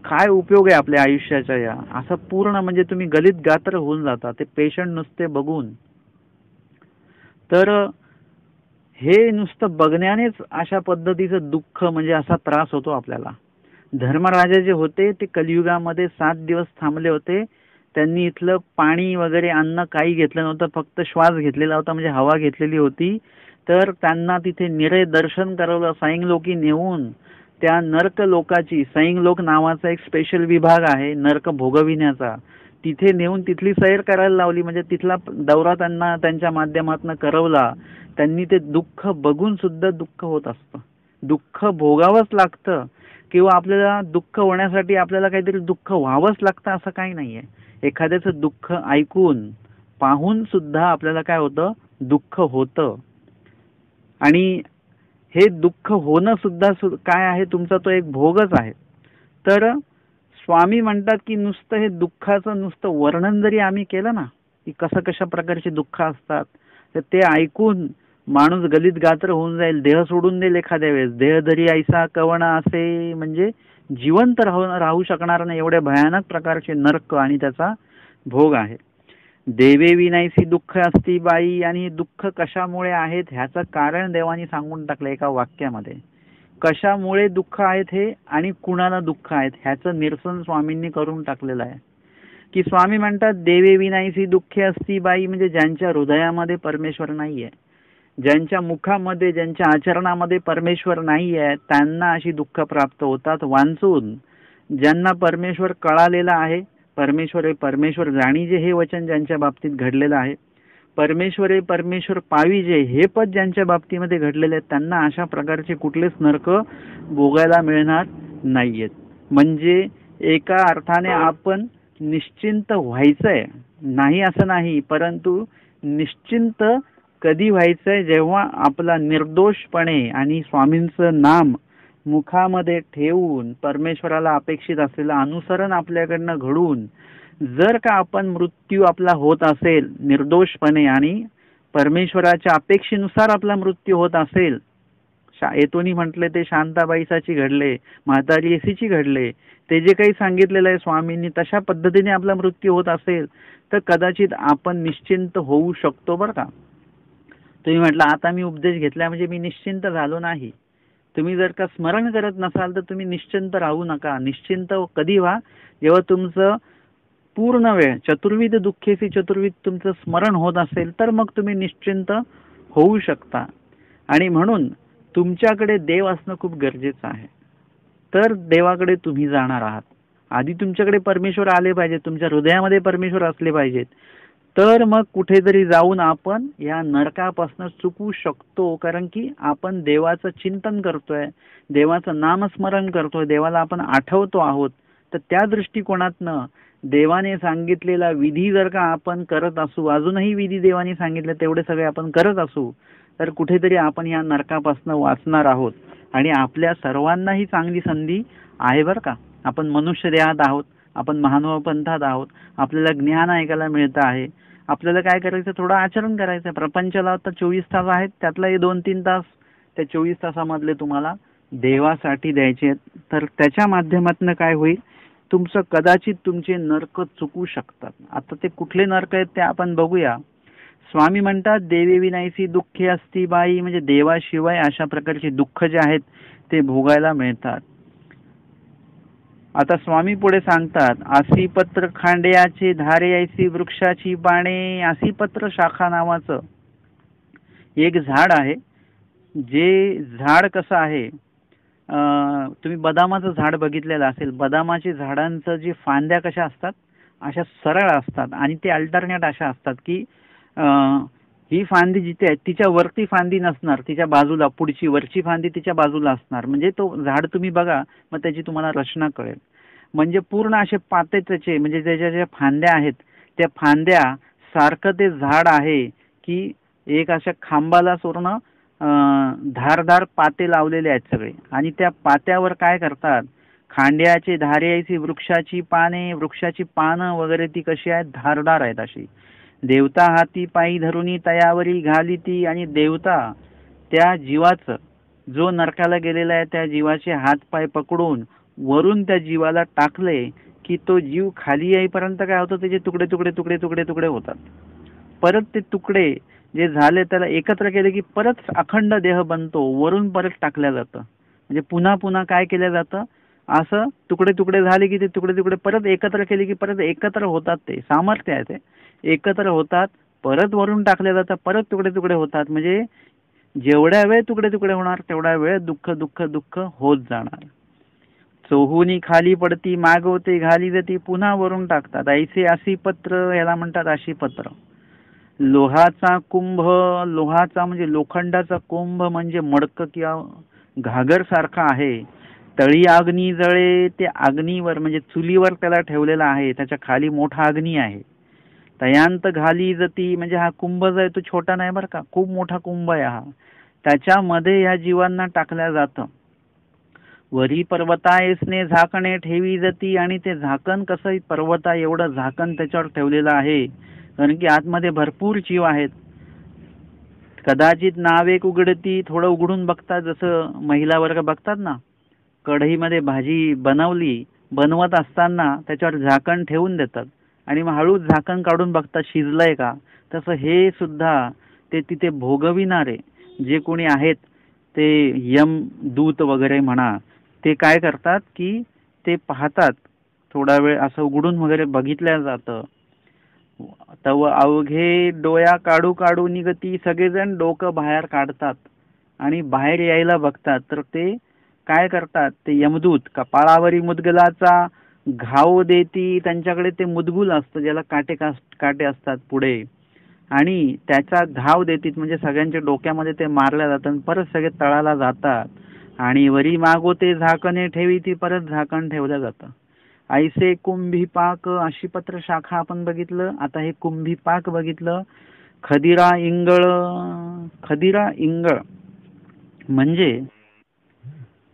काय उपयोग आहे आपल्या आयुष्याच्या, या असं पूर्ण म्हणजे तुम्ही गलित गात्र होऊन जाता ते पेशंट नुसते बघून. तर हे नुसतं बघण्यानेच अशा पद्धतीचं दुःख म्हणजे असा त्रास होतो आपल्याला. धर्मराजा जे होते ते कलियुगामध्ये 7 दिवस थांबले होते. त्यांनी इथलं पाणी वगैरे अन्न काही घेतलं नव्हतं, फक्त श्वास घेतलेला होता, म्हणजे हवा घेतलेली होती. तर त्यांना तिथे निरे दर्शन करवलं साईंग लोकी नेऊन. त्या नर्क लोकाची, साईंग लोक नावाचा एक स्पेशल विभाग आहे नर्क भोगविण्याचा, तिथे नेऊन तिथली सैर करायला लावली. म्हणजे तिथला दौरा त्यांना त्यांच्या माध्यमातून करवला. त्यांनी ते दुःख बघून सुद्धा दुःख होत असतं, दुःख भोगावंच लागतं, किंवा आपल्याला दुःख होण्यासाठी आपल्याला काहीतरी दुःख व्हावंच लागतं असं काही नाहीये. एखाद्याचं दुःख ऐकून पाहून सुद्धा आपल्याला काय होतं, दुःख होतं. आणि हे दुःख होणं सुद्धा काय आहे, तुमचा तो एक भोगच आहे. तर स्वामी म्हणतात की नुसतं हे दुःखाचं नुसतं वर्णन जरी आम्ही केलं ना, की कसं कशा प्रकारची दुःख असतात, तर ते ऐकून माणूस गलित गात्र होऊन जाईल, देह सोडून देईल एखाद्या वेळेस. देह धरी ऐसा कवणा असे, म्हणजे जिवंत राहू शकणार नाही, एवढ्या भयानक प्रकारचे नरक आणि त्याचा भोग आहे. देवे विनायसी दुःख असती बाई, आणि दुःख कशामुळे आहेत ह्याचं कारण देवानी सांगून टाकलं एका वाक्यामध्ये. कशामुळे दुःख आहेत हे आणि कुणाला दुःख आहेत ह्याचं निरसन स्वामींनी करून टाकलेलं आहे. की स्वामी म्हणतात देवे विनायसी दुःखे असती बाई, म्हणजे ज्यांच्या हृदयामध्ये परमेश्वर नाहीये, ज्यांच्या मुखामध्ये ज्यांच्या आचरणामध्ये परमेश्वर नाही आहे, त्यांना अशी दुःख प्राप्त होतात. वांचून ज्यांना परमेश्वर कळालेला आहे, परमेश्वर हे परमेश्वर जाणीजे हे वचन ज्यांच्या बाबतीत घडलेलं आहे, परमेश्वर हे परमेश्वर पाविजे हे पद ज्यांच्या बाबतीमध्ये घडलेले आहेत, त्यांना अशा प्रकारचे कुठलेच नरक भोगायला मिळणार नाहीयेत. म्हणजे एका अर्थाने आपण निश्चिंत व्हायचंय, नाही असं नाही, परंतु निश्चिंत कधी व्हायचंय, जेव्हा आपला निर्दोषपणे आणि स्वामींचं नाम मुखामध्ये ठेवून परमेश्वराला अपेक्षित असलेलं अनुसरण आपल्याकडनं घडून जर का आपण मृत्यू आपला होत असेल निर्दोषपणे आणि परमेश्वराच्या अपेक्षेनुसार आपला मृत्यू होत असेल, येतोनी म्हटले ते शांताबाईसाची घडले, म्हातारी एसीची घडले, ते जे काही सांगितलेलं आहे स्वामींनी तशा पद्धतीने आपला मृत्यू होत असेल, तर कदाचित आपण निश्चिंत होऊ शकतो बरं का. तुम्ही म्हटलं आता मी उपदेश घेतला म्हणजे मी निश्चिंत झालो नाही. तुम्ही जर का स्मरण करत नसाल तर तुम्ही निश्चिंत राहू नका. निश्चिंत कधी व्हा, जेव्हा तुमचं पूर्ण वेळ चतुर्विध दुःखेसी चतुर्विध तुमचं स्मरण होत असेल, तर मग तुम्ही निश्चिंत होऊ शकता. आणि म्हणून तुमच्याकडे देव असणं खूप गरजेचं आहे. तर देवाकडे तुम्ही जाणार आहात, आधी तुमच्याकडे परमेश्वर आले पाहिजेत, तुमच्या हृदयामध्ये परमेश्वर असले पाहिजेत, तर मग कुठेतरी जाऊन आपण या नरकापासून चुकू शकतो. कारण की आपण देवाचं चिंतन करतोय, देवाचं नामस्मरण करतोय, देवाला आपण आठवतो आहोत. तर त्या दृष्टिकोनातनं देवाने सांगितलेला विधी जर का आपण करत असू, अजूनही विधी देवाने सांगितले तेवढे सगळे आपण करत असू, तर कुठेतरी आपण या नरकापासून वाचणार आहोत. आणि आपल्या सर्वांनाही चांगली संधी आहे बरं का. आपण मनुष्य देहात आहोत, आपण महानुभाव पंथात आहोत, आपल्याला ज्ञान ऐकायला मिळतं आहे. आपल्याला काय करायचं, थोडं आचरण करायचं. प्रपंचाला आता 24 तास आहेत, त्यातला हे 2-3 तास त्या 24 तासामधले तुम्हाला देवासाठी द्यायचे आहेत. तर त्याच्या माध्यमातून काय होईल, तुमचं कदाचित तुमचे नरक चुकू शकतात. आता ते कुठले नरक आहेत ते आपण बघूया. स्वामी म्हणतात देवे विनायसी दुःखे असती बाई, म्हणजे देवाशिवाय अशा प्रकारची दुःख जे आहेत ते भोगायला मिळतात. आता स्वामी पुढे सांगतात आसी पत्र खांड्याचे धारे ऐसी वृक्षाची बाणे. आसी पत्र शाखा नावाचं एक झाड आहे. जे झाड कसं आहे, तुम्ही बदामाचं झाड बघितलेलं असेल. बदामाची झाडांचं जी फांद्या कशा असतात, अशा सरळ असतात आणि ते अल्टरनेट अशा असतात की ही फांदी जिथे आहे तिच्या वरती फांदी नसणार, तिच्या बाजूला पुढची वरची फांदी तिच्या बाजूला असणार. म्हणजे तो झाड तुम्ही बघा, मग त्याची तुम्हाला रचना कळेल. म्हणजे पूर्ण असे पाते त्याचे, म्हणजे त्याच्या ज्या फांद्या आहेत त्या फांद्या सारखं ते झाड आहे की एक अशा खांबाला पूर्ण धारदार पाते लावलेले आहेत सगळे. आणि त्या पात्यावर काय करतात, खांड्याचे धार्याची वृक्षाची पाने, वृक्षाची पानं वगैरे ती कशी आहेत, धारदार आहेत अशी. देवता हाती पायी धरुनी तयावरी घाली ती. आणि देवता त्या जीवाचं, जो नरकाला गेलेला आहे त्या जीवाचे हात पाय पकडून वरून त्या जीवाला टाकले की तो जीव खाली येईपर्यंत काय होतं, त्याचे तुकडे तुकडे तुकडे तुकडे तुकडे होतात. परत ते तुकडे जे झाले त्याला एकत्र केले की परत अखंड देह बनतो, वरून परत टाकल्या जातं. म्हणजे पुन्हा पुन्हा काय केलं जातं, असं तुकडे तुकडे झाले की ते तुकडे तुकडे परत एकत्र केले की परत एकत्र होतात. ते सामर्थ्य आहे, ते एकत्र होतात, परत वरून टाकल्या जातात, परत तुकडे तुकडे होतात. म्हणजे जेवढ्या वेळ तुकडे तुकडे होणार तेवढ्या वेळ दुःख दुःख दुःख होत जाणार. चोहुनी खाली पडती मागवते घाली जाती, पुन्हा वरून टाकतात. ऐसे अशी पत्र, याला म्हणतात अशी पत्र. लोहाचा कुंभ, लोहाचा म्हणजे लोखंडाचा कुंभ म्हणजे मडक किंवा घागर सारखा आहे. तळी अग्नी जळे, ते अग्नीवर म्हणजे चुलीवर त्याला ठेवलेला आहे, त्याच्या खाली मोठा अग्नी आहे. तयांत घाली जती, म्हणजे हा कुंभ जो आहे तो छोटा नाही बरं का, खूप मोठा कुंभ आहे हा. त्याच्यामध्ये या जीवांना टाकल्या जातं. वरी पर्वतायसने झाकणे ठेवी जाती, आणि ते झाकण कसं, पर्वता एवढं झाकण त्याच्यावर ठेवलेलं आहे कारण की आतमध्ये भरपूर जीव आहेत. कदाचित नावेक उघडती, थोडं उघडून बघतात, जसं महिला वर्ग बघतात ना, कढईमध्ये भाजी बनवत असताना त्याच्यावर झाकण ठेवून देतात आणि मग हळूच झाकण काढून बघतात शिजलंय का. तसं हे सुद्धा ते तिथे भोगविणारे जे कोणी आहेत, ते यम दूत वगैरे म्हणा, ते काय करतात की ते पाहतात, थोडा वेळ असं उघडून वगैरे बघितलं जातं. तव अवघे डोया काढू काढू निगती, सगळेजण डोकं बाहेर काढतात आणि बाहेर यायला बघतात. तर ते काय करतात, ते यमदूत कपाळावरी मुदगलाचा घाव देती, त्यांच्याकडे ते मुदगुल असतं ज्याला काटे असतात पुढे, आणि त्याचा घाव देतील, म्हणजे सगळ्यांच्या डोक्यामध्ये ते मारल्या जातात. परत सगळे तळाला जातात आणि वरी मागोते झाकणे ठेवी, ती परत झाकण ठेवलं जातं. ऐसे कुंभीपाक, अशी पत्र शाखा आपण बघितलं. आता हे कुंभीपाक बघितलं. खदिरा इंगळ, खदिरा इंगळ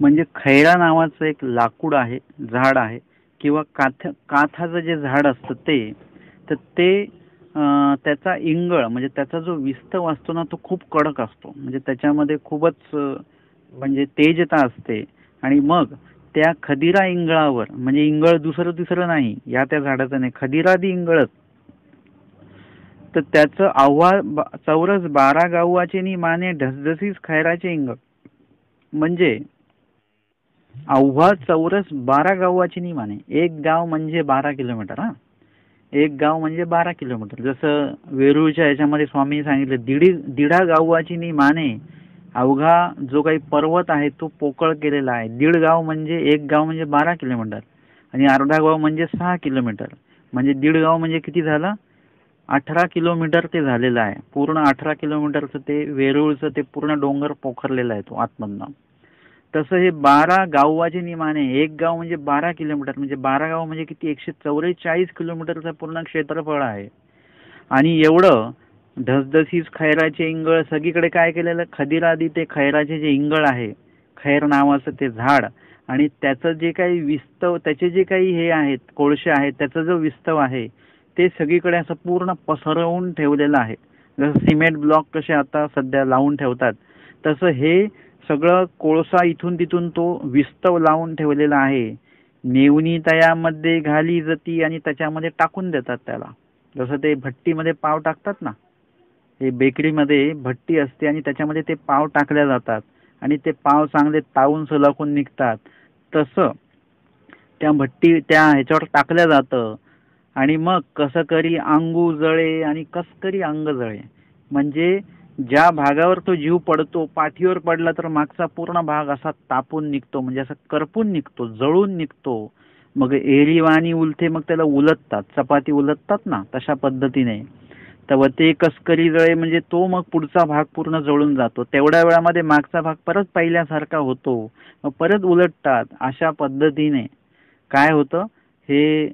म्हणजे खैरा नावाचं एक लाकूड आहे, झाड आहे, किंवा काथाचं जे झाड असतं ते, तर ते त्याचा इंगळ म्हणजे त्याचा जो विस्तव असतो ना, तो खूप कडक असतो. म्हणजे त्याच्यामध्ये खूपच म्हणजे तेजता असते. आणि मग त्या खदिरा इंगळावर, म्हणजे इंगळ दुसरं तिसरं नाही, या त्या झाडाचं नाही, खदिरादी इंगळच, तर त्याचं आव्हा चौरस 12 गावाचे नि माने, ढसढसीस खैराचे इंगळ. म्हणजे अव्हा चौरस 12 गावाची नि माने. एक गाव म्हणजे 12 किलोमीटर. हा, एक गाव म्हणजे 12 किलोमीटर. जसं वेरूळच्या याच्यामध्ये स्वामी सांगितलं, दीडा गावाची नि माने, अवघा जो काही पर्वत आहे तो पोकळ केलेला आहे. दीड गाव म्हणजे, एक गाव म्हणजे 12 किलोमीटर आणि अर्धा गाव म्हणजे 6 किलोमीटर. म्हणजे दीड गाव म्हणजे किती झालं, 18 किलोमीटर ते झालेलं आहे. पूर्ण 18 किलोमीटरचं ते वेरूळचं ते पूर्ण डोंगर पोखरलेला आहे तो आतमधनं. तसं हे 12 गावाचे निमाने, एक गाव म्हणजे 12 किलोमीटर, म्हणजे 12 गाव म्हणजे किती, 144 किलोमीटरचं पूर्ण क्षेत्रफळ आहे. आणि एवढं ढसढसीस खैराचे इंगळ, सगळीकडे काय केलेलं, खदिरादी ते खैराचे जे इंगळ आहे, खैर नावाचं ते झाड, आणि त्याचं जे काही विस्तव, त्याचे जे काही हे आहेत कोळसे आहेत, त्याचा जो विस्तव आहे ते सगळीकडे असं पूर्ण पसरवून ठेवलेलं आहे. जसं सिमेंट ब्लॉक कसे आता सध्या लावून ठेवतात, तसं हे सगळं कोळसा इथून तिथून तो विस्तव लावून ठेवलेला आहे. नेवनी तयामध्ये घाली जती, आणि त्याच्यामध्ये टाकून देतात त्याला. जसं ते भट्टीमध्ये पाव टाकतात ना, हे बेकरीमध्ये भट्टी असते आणि त्याच्यामध्ये ते पाव टाकल्या जातात आणि ते पाव चांगले तावून सुलाखून निघतात. तसं त्या ह्याच्यावर टाकल्या जातं. आणि मग कसं करी अंगू जळे, आणि कस करी अंग जळे, म्हणजे ज्या भागावर तो जीव पडतो, पाठीवर पडला तर मागचा पूर्ण भाग असा तापून निघतो, म्हणजे असा करपून निघतो, जळून निघतो. मग एरी वाणी उलथे, मग त्याला उलटतात, चपाती उलटतात ना तशा पद्धतीने. तर ते कस्करी जळे म्हणजे तो मग पुढचा भाग पूर्ण जळून जातो. तेवढ्या वेळामध्ये मागचा भाग परत पहिल्यासारखा होतो. मग परत उलटतात. अशा पद्धतीने काय होतं, हे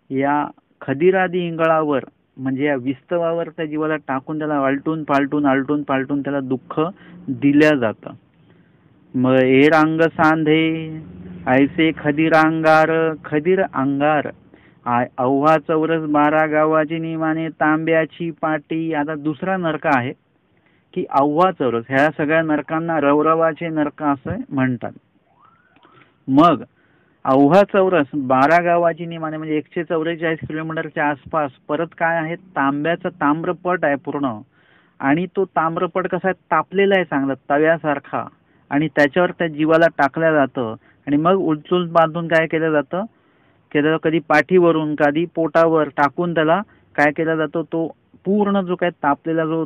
या खदिरादी इंगळावर म्हणजे या विस्तवावर त्या जीवाला टाकून त्याला आलटून पालटून आलटून पालटून त्याला दुःख दिल्या जातं. मग ए रांग सांधे ऐसे खदिरांगार, खदीर अंगार अव्हा चौरस 12 गावाची निमाने तांब्याची पाटी. आता दुसरा नरक आहे की अव्हा चौरस, ह्या सगळ्या नरकांना रवरवाचे नरक असं म्हणतात. मग अव्हा चौरस 12 गावाची निमाने म्हणजे 144 किलोमीटरच्या आसपास परत काय आहे, तांब्याचा ताम्रपट आहे पूर्ण. आणि तो ताम्रपट कसा आहे, तापलेला आहे चांगला तव्यासारखा, आणि त्याच्यावर त्या जीवाला टाकलं जातं. आणि मग उलचून बांधून काय केलं जातं, की त्याला कधी पाठीवरून कधी पोटावर टाकून त्याला काय केला जातो, तो पूर्ण जो काय तापलेला जो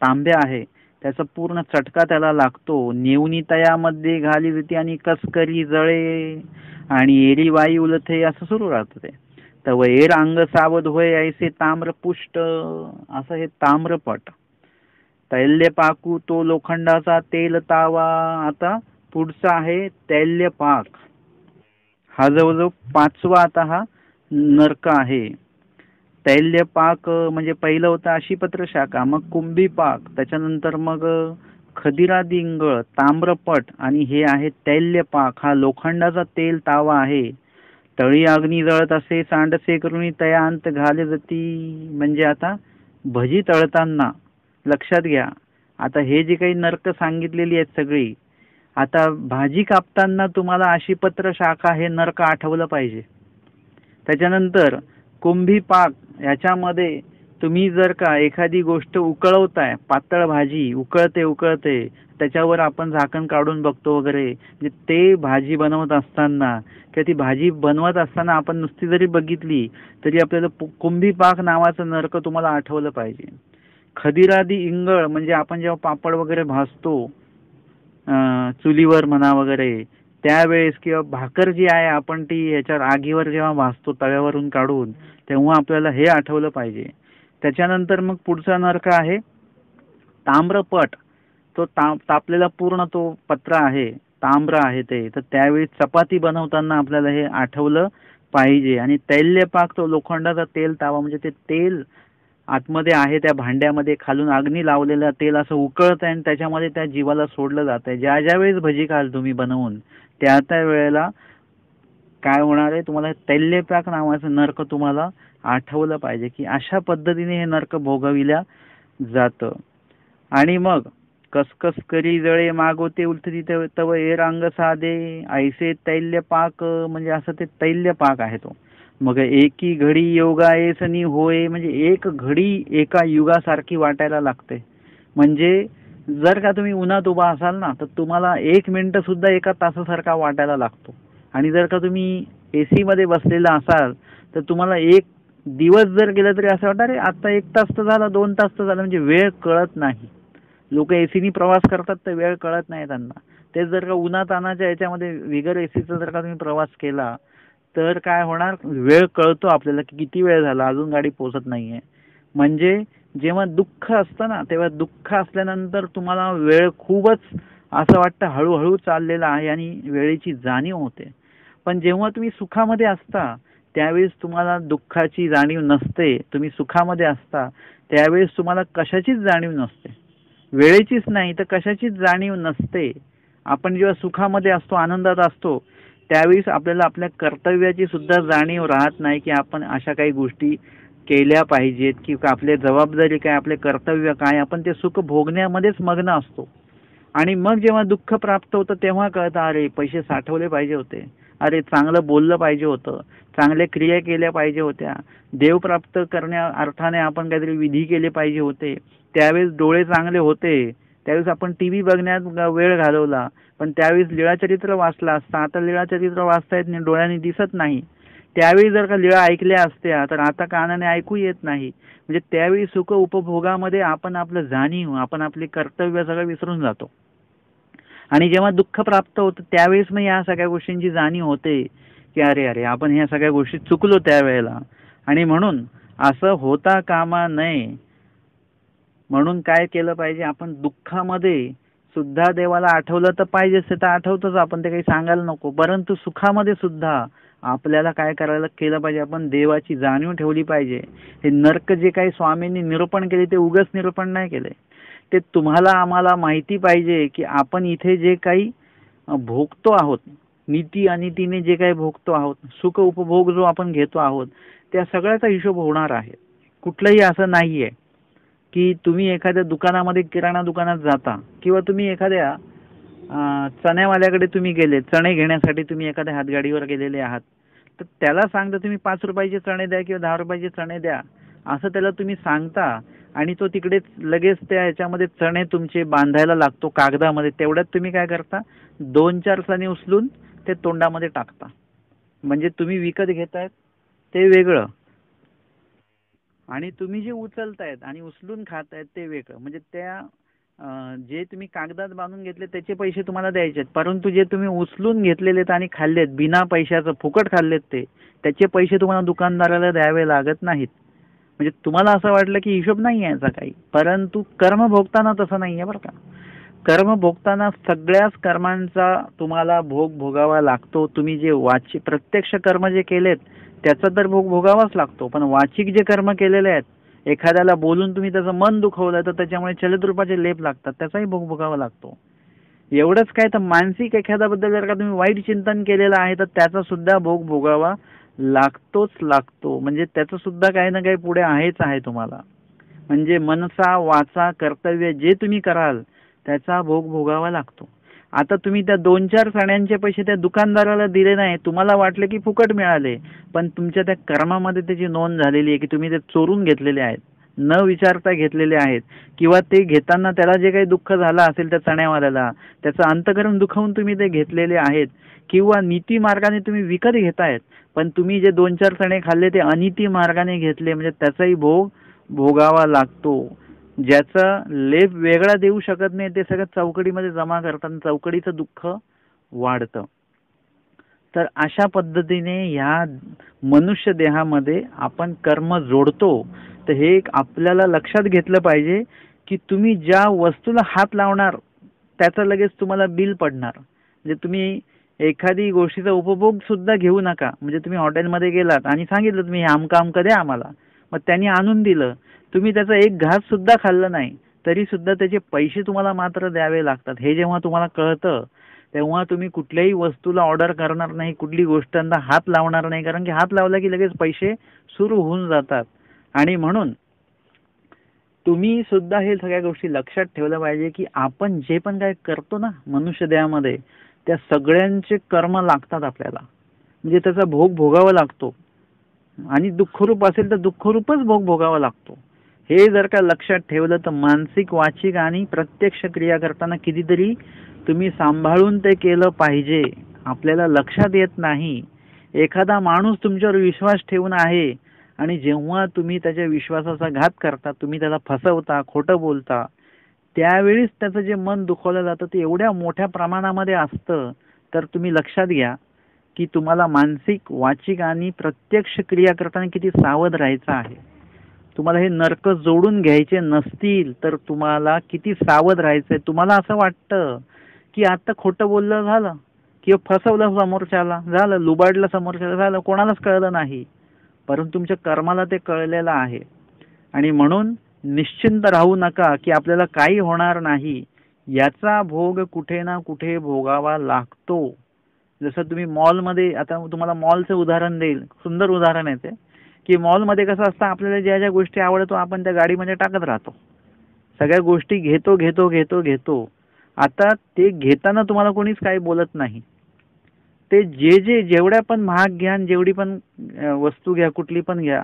तांब्या आहे त्याचा पूर्ण चटका त्याला लागतो. नेवनी तयामध्ये घाली जाते आणि कस्करी जळे आणि एरी वाई उलथे असं सुरू राहतं ते. तर वैर अंग सावध होय ऐसे ताम्रपुष्ट, असं हे ताम्रपट. तैल्य पाकू तो लोखंडाचा तेल तावा. आता पुढचा आहे तैल्य पाक. हा जवळजवळ 5वा आता हा नरक आहे. तैल्य पाक म्हणजे पहिलं होतं अशीपत्र शाखा, मग कुंभी पाक, त्याच्यानंतर मग खदिरादी इंगळ, ताम्रपट, आणि हे आहे तैल्य पाक. हा लोखंडाचा तेल तावा आहे. तळी अग्नी जळत असे सांडसे करून तया अंत घाले जाती. म्हणजे आता भजी तळताना लक्षात घ्या, आता हे जे काही नरक सांगितलेली आहेत सगळी, आता भाजी कापताना तुम्हाला अशीपत्र शाखा हे नरक आठवलं पाहिजे. त्याच्यानंतर कुंभी पाक, याच्यामध्ये तुम्ही जर का एखादी गोष्ट उकळवताय, पातळ भाजी उकळते उकळते, त्याच्यावर आपण झाकण काढून बघतो वगैरे, म्हणजे ते भाजी बनवत असताना किंवा ती भाजी बनवत असताना आपण नुसती जरी बघितली तरी आपल्याला कुंभी पाक नावाचं नरक तुम्हाला आठवलं पाहिजे. खदिरादी इंगळ म्हणजे आपण जेव्हा पापड वगैरे भाजतो चुलीवर म्हणा वगैरे, त्यावेळेस किंवा भाकर जी आहे आपण ती ह्याच्यावर आगीवर जेव्हा भाजतो तव्यावरून काढून, तेव्हा आपल्याला हे आठवलं पाहिजे. त्याच्यानंतर मग पुढचा नरक आहे ताम्रपट. तो तापलेला पूर्ण तो पत्रा आहे, ताम्र आहे ते, तर त्यावेळी चपाती बनवताना आपल्याला हे आठवलं पाहिजे. आणि तैल्यपाक तो लोखंडाचा तेल तावा, म्हणजे ते तेल आतमध्ये आहे त्या भांड्यामध्ये, खालून अग्नी लावलेलं तेल असं उकळत आहे आणि त्याच्यामध्ये त्या जीवाला सोडलं जात आहे. ज्या ज्या वेळेस भजी खाल तुम्ही बनवून, त्या त्या वेळेला काय होणार आहे, तुम्हाला तैल्यपाक नावाचं नरक तुम्हाला आठवलं पाहिजे की अशा पद्धतीने हे नरक भोगविल्या जातं. आणि मग कसकस करी जळे मागोते उलथती तव ए रांग साधे ऐसे तैल्य पाक, म्हणजे असं ते तैल्य पाक आहे तो. मग एकी घडी योगा येसनी होय, म्हणजे एक घडी एका युगासारखी वाटायला लागते. म्हणजे जर का तुम्ही उन्हात उभा असाल ना, तर तुम्हाला 1 मिनिट सुद्धा एका तासासारखा वाटायला लागतो. आणि जर का तुम्ही एसी मध्ये बसलेला असाल तर तुम्हाला एक दिवस जर गेला तरी असं वाटतं अरे आता 1 तास तर झाला, 2 तास तर झाला, म्हणजे वेळ कळत नाही. लोक एसीनी प्रवास करतात तर वेळ कळत नाही त्यांना. तेच जर का उन्हातानाच्या याच्यामध्ये बिगर एसीचा जर का तुम्ही प्रवास केला तर काय होणार, वेळ कळतो आपल्याला की किती वेळ झाला, अजून गाडी पोहोचत नाहीये. म्हणजे जेव्हा दुःख असतं ना, तेव्हा दुःख असल्यानंतर तुम्हाला वेळ खूपच असं वाटतं हळूहळू चाललेला आहे आणि वेळेची जाणीव होते. पण जेव्हा तुम्ही सुखामध्ये असता त्यावेळेस तुम्हाला दुःखाची जाणीव नसते. तुम्ही सुखामध्ये असता त्यावेळेस तुम्हाला कशाचीच जाणीव नसते, वेळेचीच नाही तर कशाचीच जाणीव नसते. आपण जेव्हा सुखामध्ये असतो, आनंदात असतो, त्यावेळेस आपल्याला आपल्या कर्तव्याची सुद्धा जाणीव राहत नाही की आपण अशा काही गोष्टी केल्या पाहिजेत किंवा आपली जबाबदारी काय, आपले कर्तव्य काय, आपण ते सुख भोगण्यामध्येच मग्न असतो. आणि मग जेव्हा दुःख प्राप्त होतं तेव्हा कळतं अरे पैसे साठवले पाहिजे होते, अरे चांगलं बोललं पाहिजे होतं, चांगल्या क्रिया केल्या पाहिजे होत्या, देव प्राप्त करण्या अर्थाने आपण काहीतरी विधी केले पाहिजे होते, त्यावेळेस डोळे चांगले होते, त्यावेळेस आपण टीव्ही बघण्यात वेळ घालवला, पण त्यावेळेस लीळाचरित्र वाचला असता. आता लीळाचरित्र वाचता येत नाही, डोळ्यांनी दिसत नाही. त्यावेळी जर का लीळा ऐकल्या असत्या तर आता कानाने ऐकू येत नाही. म्हणजे त्यावेळी सुख उपभोगामध्ये आपण आपलं जाणीव, आपण आपली कर्तव्य सगळं विसरून जातो. आणि जेव्हा दुःख प्राप्त होतं त्यावेळेस मग या सगळ्या गोष्टींची जाणीव होते की अरे अरे आपण ह्या सगळ्या गोष्टी चुकलो त्यावेळेला. आणि म्हणून असं होता कामा नये. म्हणून काय केलं पाहिजे, आपण दुःखामध्ये सुद्धा देवाला आठवलं तर पाहिजेच, ते तर आठवतोच आपण, ते काही सांगायला नको. परंतु सुखामध्ये सुद्धा आपल्याला काय करायला केलं पाहिजे, आपण देवाची जाणीव ठेवली पाहिजे. हे नर्क जे काही स्वामींनी निरूपण केले ते उगाच निरूपण नाही केले, ते तुम्हाला आम्हाला माहिती पाहिजे की आपण इथे जे काही भोगतो आहोत, नीती अनितीने जे काही भोगतो आहोत, सुख उपभोग जो आपण घेतो आहोत, त्या सगळ्याचा हिशोब होणार आहे. कुठलंही असं नाहीये की तुम्ही एखाद्या दुकानामध्ये, किराणा दुकानात जाता किंवा तुम्ही एखाद्या चण्यावाल्याकडे तुम्ही गेले, चणे घेण्यासाठी तुम्ही एखाद्या हातगाडीवर गेलेले आहात, तर त्याला सांगता तुम्ही 5 रुपयाचे चणे द्या किंवा 10 रुपयाचे चणे द्या, असं त्याला तुम्ही सांगता. आणि तो तिकडे लगेच त्या ह्याच्यामध्ये चणे तुमचे बांधायला लागतो कागदामध्ये. तेवढ्यात तुम्ही काय करता, 2-4 चणे उचलून ते तोंडामध्ये टाकता. म्हणजे तुम्ही विकत घेतायत ते वेगळं आणि तुम्ही जे उचलतायत आणि उचलून खातायत ते वेगळं. म्हणजे त्या जे तुम्ही कागदात बांधून घेतले त्याचे पैसे तुम्हाला द्यायचे आहेत, परंतु जे तुम्ही उचलून घेतलेले आणि खाल्लेत बिना पैशाचं, फुकट खाल्लेत, त्याचे पैसे तुम्हाला दुकानदाराला द्यावे लागत नाहीत. म्हणजे तुम्हाला असं वाटलं की हिशोब नाही आहे याचा काही, परंतु कर्म भोगताना तसं नाही आहे बरं का. कर्म भोगताना सगळ्याच कर्मांचा तुम्हाला भोग भोगावा लागतो. तुम्ही जे प्रत्यक्ष कर्म जे केलेत त्याचा तर भोग भोगावाच लागतो, पण वाचिक जे कर्म केलेले आहेत, एखाद्याला बोलून तुम्ही त्याचं मन दुखवलं तर त्याच्यामुळे चलितरूपाचे लेप लागतात, त्याचाही भोग भोगावा लागतो. एवढंच काय, तर मानसिक एखाद्याबद्दल जर का तुम्ही वाईट चिंतन केलेलं आहे तर त्याचा सुद्धा भोग भोगावा लागतोच लागतो. म्हणजे त्याचं सुद्धा काही ना काही पुढे आहेच आहे तुम्हाला. म्हणजे मनसा वाचा कर्तव्य जे तुम्ही कराल त्याचा भोग भोगावा लागतो. आता तुम्ही त्या 2-4 चण्यांचे पैसे त्या दुकानदाराला दिले नाही, तुम्हाला वाटले की फुकट मिळाले, पण तुमच्या त्या कर्मामध्ये त्याची नोंद झालेली आहे की तुम्ही ते चोरून घेतलेले आहेत, न विचारता घेतलेले आहेत, किंवा ते घेताना त्याला जे काही दुःख झालं असेल त्या चण्यावाल्याला, त्याचं अंतकरण दुखावून तुम्ही ते घेतलेले आहेत, किंवा नीती मार्गाने तुम्ही विकत घेतायत, पण तुम्ही जे 2-4 चणे खाल्ले ते अनिती मार्गाने घेतले, म्हणजे त्याचाही भोग भोगावा लागतो. ज्याचा लेप वेगळा देऊ शकत नाही ते सगळं चौकडीमध्ये जमा करतात, चौकडीचं दुःख वाढतं. तर अशा पद्धतीने ह्या मनुष्य देहामध्ये आपण कर्म जोडतो. तर हे एक आपल्याला लक्षात घेतलं पाहिजे की तुम्ही ज्या वस्तूला हात लावणार त्याचं लगेच तुम्हाला बिल पडणार. म्हणजे तुम्ही एखादी गोष्टीचा उपभोग सुद्धा घेऊ नका. म्हणजे तुम्ही हॉटेलमध्ये गेलात आणि सांगितलं तुम्ही हे आमका आमका द्या आम्हाला, मग त्यांनी आणून दिलं, तुम्ही त्याचा एक घास सुद्धा खाल्लं नाही तरी सुद्धा त्याचे पैसे तुम्हाला मात्र द्यावे लागतात. हे जेव्हा तुम्हाला कळतं तेव्हा तुम्ही कुठल्याही वस्तूला ऑर्डर करणार नाही, कुठली गोष्टांना हात लावणार नाही, कारण की हात लावला की लगेच पैसे सुरू होऊन जातात. आणि म्हणून तुम्ही सुद्धा हे सगळ्या गोष्टी लक्षात ठेवल्या पाहिजे की आपण जे पण काय करतो ना मनुष्य देहामध्ये, त्या सगळ्यांचे कर्म लागतात आपल्याला. म्हणजे त्याचा भोग भोगावा लागतो आणि दुःखरूप असेल तर दुःखरूपच भोग भोगावा लागतो. हे जर का लक्षात ठेवलं तर मानसिक, वाचिक आणि प्रत्यक्ष क्रिया करताना कितीतरी तुम्ही सांभाळून ते केलं पाहिजे. आपल्याला लक्षात येत नाही. एखादा माणूस तुमच्यावर विश्वास ठेवून आहे आणि जेव्हा तुम्ही त्याच्या विश्वासाचा घात करता, तुम्ही त्याला फसवता, खोटं बोलता, त्यावेळीच त्याचं जे मन दुखवलं जातं ते एवढ्या मोठ्या प्रमाणामध्ये असतं. तर तुम्ही लक्षात घ्या की तुम्हाला मानसिक, वाचिक आणि प्रत्यक्ष क्रिया करताना किती सावध राहायचं आहे. तुम्हाला हे नर्क जोडून घ्यायचे नसतील तर तुम्हाला किती सावध राहायचंय. तुम्हाला असं वाटतं की आता खोटं बोललं झालं किंवा फसवलं समोरच्याला झालं, लुबाडलं समोरच्याला झालं, कोणालाच कळलं नाही, परंतु तुमच्या कर्माला ते कळलेलं आहे. आणि म्हणून निश्चिंत राहू नका की आपल्याला काही होणार नाही. याचा भोग कुठे ना कुठे भोगावा लागतो. जसं तुम्ही मॉलमध्ये, आता तुम्हाला मॉलचं उदाहरण देईल, सुंदर उदाहरण आहे ते, की मॉलमध्ये कसं असतं, आपल्याला ज्या ज्या गोष्टी आवडतो आपण त्या गाडीमध्ये टाकत राहतो, सगळ्या गोष्टी घेतो घेतो घेतो घेतो. आता ते घेताना तुम्हाला कोणीच काही बोलत नाही. ते जेवढ्या पण महाग घ्या, जेवढी पण वस्तू घ्या, कुठली पण घ्या,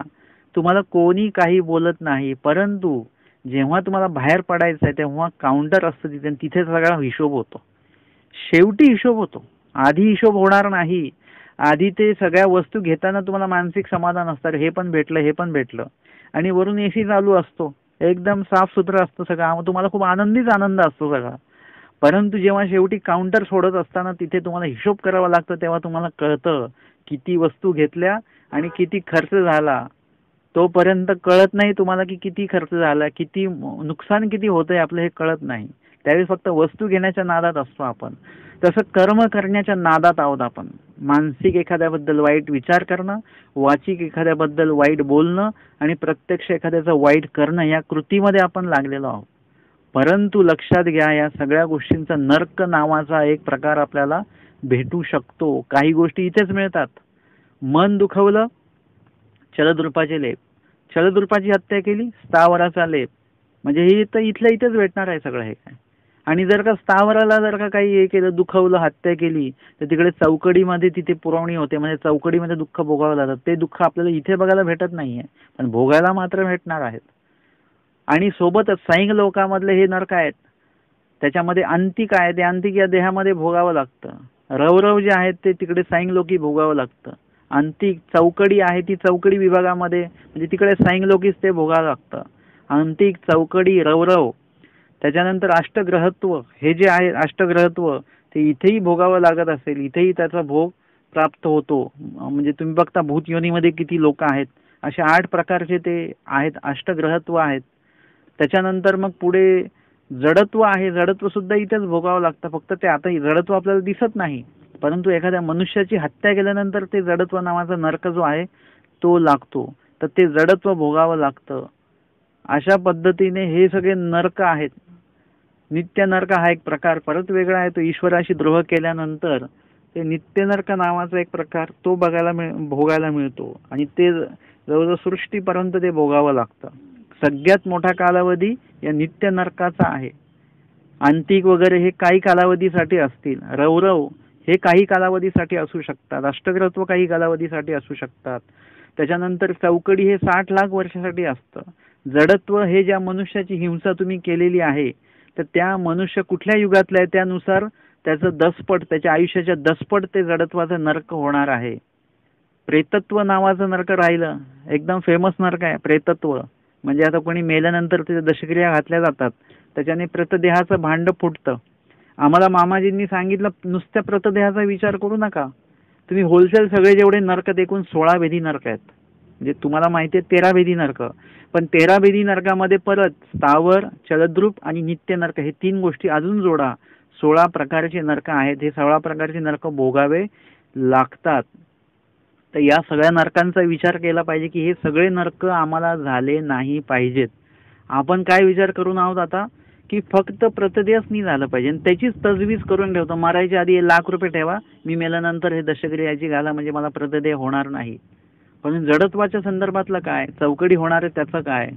तुम्हाला कोणी काही बोलत नाही. परंतु जेव्हा तुम्हाला बाहेर पडायचं आहे तेव्हा काउंटर असतं तिथे सगळा हिशोब होतो. शेवटी हिशोब होतो, आधी हिशोब होणार नाही. आधी ते सगळ्या वस्तू घेताना तुम्हाला मानसिक समाधान असतं, हे पण भेटलं, हे पण भेटलं, आणि वरून एसी चालू असतो, एकदम साफसुथरं असतं सगळं, तुम्हाला खूप आनंदीच आनंद असतो सगळा. परंतु जेव्हा शेवटी काउंटर सोडत असताना तिथे तुम्हाला हिशोब करावा लागतो, तेव्हा तुम्हाला कळतं किती वस्तू घेतल्या आणि किती खर्च झाला. तोपर्यंत कळत नाही तुम्हाला की किती खर्च झाला, किती नुकसान किती होतंय आपलं हे कळत नाही. त्यावेळी फक्त वस्तू घेण्याच्या नादात असतो आपण. तसं कर्म करण्याच्या नादात आहोत आपण. मानसिक एखाद्याबद्दल वाईट विचार करणं, वाचिक एखाद्याबद्दल वाईट बोलणं आणि प्रत्यक्ष एखाद्याचं वाईट करणं या कृतीमध्ये आपण लागलेलो आहोत. परंतु लक्षात घ्या, या सगळ्या गोष्टींचा नर्क नावाचा एक प्रकार आपल्याला भेटू शकतो. काही गोष्टी इथेच मिळतात. मन दुखवलं, शरदरूपाचे लेप. शरदरूपाची हत्या केली, स्थावराचा लेप. म्हणजे हे तर इथल्या इथेच भेटणार आहे सगळं हे काय. आणि जर का स्थावराला जर का काही हे केलं, दुखवलं, हत्या केली, तर तिकडे चौकडीमध्ये तिथे पुरवणी होते. म्हणजे चौकडीमध्ये दुःख भोगावं लागतं. ते दुःख आपल्याला इथे बघायला भेटत नाहीये, पण भोगायला मात्र भेटणार आहेत. आणि सोबतच सैंग लोकामधले हे नरक आहेत, त्याच्यामध्ये अंतिक आहे, ते अंतिक या देहामध्ये भोगावं लागतं. रवरव जे आहेत ते तिकडे सैंग लोकी भोगावं लागतं. अंतिक चौकडी आहे, ती चौकडी विभागामध्ये म्हणजे तिकडे सैंग लोकीच ते भोगावं लागतं. अंतिक, चौकडी, रवरव, त्याच्यानंतर अष्टग्रहत्व, हे जे आहे अष्टग्रहत्व, ते इथेही भोगावं लागत असेल, इथेही त्याचा भोग प्राप्त होतो. म्हणजे तुम्ही बघता भूत योनीमध्ये किती लोक आहेत, असे 8 प्रकारचे ते आहेत, अष्टग्रहत्व आहेत. त्याच्यानंतर मग पुढे जडत्व आहे, जडत्व सुद्धा इथेच भोगावं लागतं. फक्त ते आता जडत्व आपल्याला दिसत नाही, परंतु एखाद्या मनुष्याची हत्या केल्यानंतर ते जडत्व नावाचा नरक जो आहे तो लागतो, तर ते जडत्व भोगावं लागतं. अशा पद्धतीने हे सगळे नरक आहेत. नित्य नरक हा एक प्रकार परत वेगळा आहे, तो ईश्वराशी द्रोह केल्यानंतर ते नित्य नरक नावाचा एक प्रकार तो भोगायला मिळतो, आणि ते जवळजवळ सृष्टीपर्यंत ते भोगावं लागतं. सगळ्यात मोठा कालावधी या नित्य नरकाचा आहे. अंतिक वगैरे हे काही कालावधीसाठी असतील, रवरव हे काही कालावधीसाठी असू शकतात, अष्टग्रहत्व काही कालावधीसाठी असू शकतात. त्याच्यानंतर चौकडी हे 60 लाख वर्षासाठी असतं. जडत्व हे ज्या मनुष्याची हिंसा तुम्ही केलेली आहे, तर त्या मनुष्य कुठल्या युगातला आहे त्यानुसार त्याचं दसपट, त्याच्या आयुष्याच्या दसपट ते जडत्वाचं नरक होणार आहे. प्रेतत्व नावाचं नरक राहिलं, एकदम फेमस नरक आहे प्रेतत्व. म्हणजे आता कोणी मेल्यानंतर ते दशक्रिया घातल्या जातात, त्याच्याने प्रतदेहाचं भांड फुटतं. आम्हाला मामाजींनी सांगितलं, नुसत्या प्रतदेहाचा विचार करू नका, तुम्ही होलसेल सगळे जेवढे नरक एकूण 16 भेदी नरक आहेत. म्हणजे तुम्हाला माहिती आहे 13 भेदी नरक, पण 13 भेदी नरकामध्ये परत स्थावर, चलद्रूप आणि नित्य नरक हे 3 गोष्टी अजून जोडा. 16 प्रकारचे नरक आहेत. हे 16 प्रकारचे नरक भोगावे लागतात. तर या सगळ्या नरकांचा विचार केला पाहिजे की हे सगळे नरक आम्हाला झाले नाही पाहिजेत. आपण काय विचार करून आहोत आता की फक्त प्रतदेहच नाही झालं पाहिजे, आणि त्याचीच तजवीज करून ठेवतो. मारायच्या आधी ₹1,00,000 ठेवा, मी मेल्यानंतर हे दशक्रियाची घाला, म्हणजे मला प्रतदेह होणार नाही. पण जडत्वाच्या संदर्भातलं काय, चौकडी होणार आहे त्याचं काय,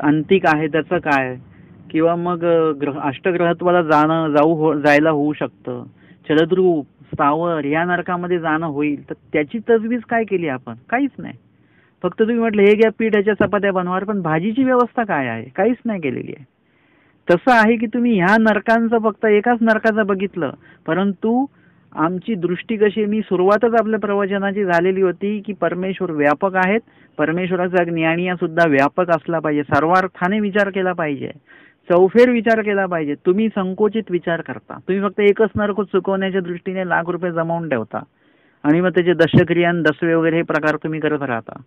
अंतिक आहे त्याचं काय, किंवा मग अष्टग्रहत्वाला जायला होऊ शकतं, चलद्रूप, स्थावर या नरकामध्ये जाणं होईल, तर त्याची तजवीज काय केली आपण? काहीच नाही. फक्त तुम्ही म्हटलं हे घ्या पीठ, ह्याच्या चपात्या बनवा, पण भाजीची व्यवस्था काय आहे? काहीच नाही केलेली आहे. तसं आहे की तुम्ही ह्या नरकांचं फक्त एकाच नरकाचं बघितलं, परंतु आमची दृष्टी कशी, मी सुरुवातच आपल्या प्रवचनाची झालेली होती की परमेश्वर व्यापक आहेत, परमेश्वराचा ज्ञानीय सुद्धा व्यापक असला पाहिजे, सर्वार्थाने विचार केला पाहिजे, चौफेर विचार केला पाहिजे. तुम्ही संकोचित विचार करता, तुम्ही फक्त एकच नरक चुकवण्याच्या दृष्टीने ₹1,00,000 जमावून ठेवता, आणि मग त्याचे दशक्रिया, दसवे वगैरे हे प्रकार तुम्ही करत राहता.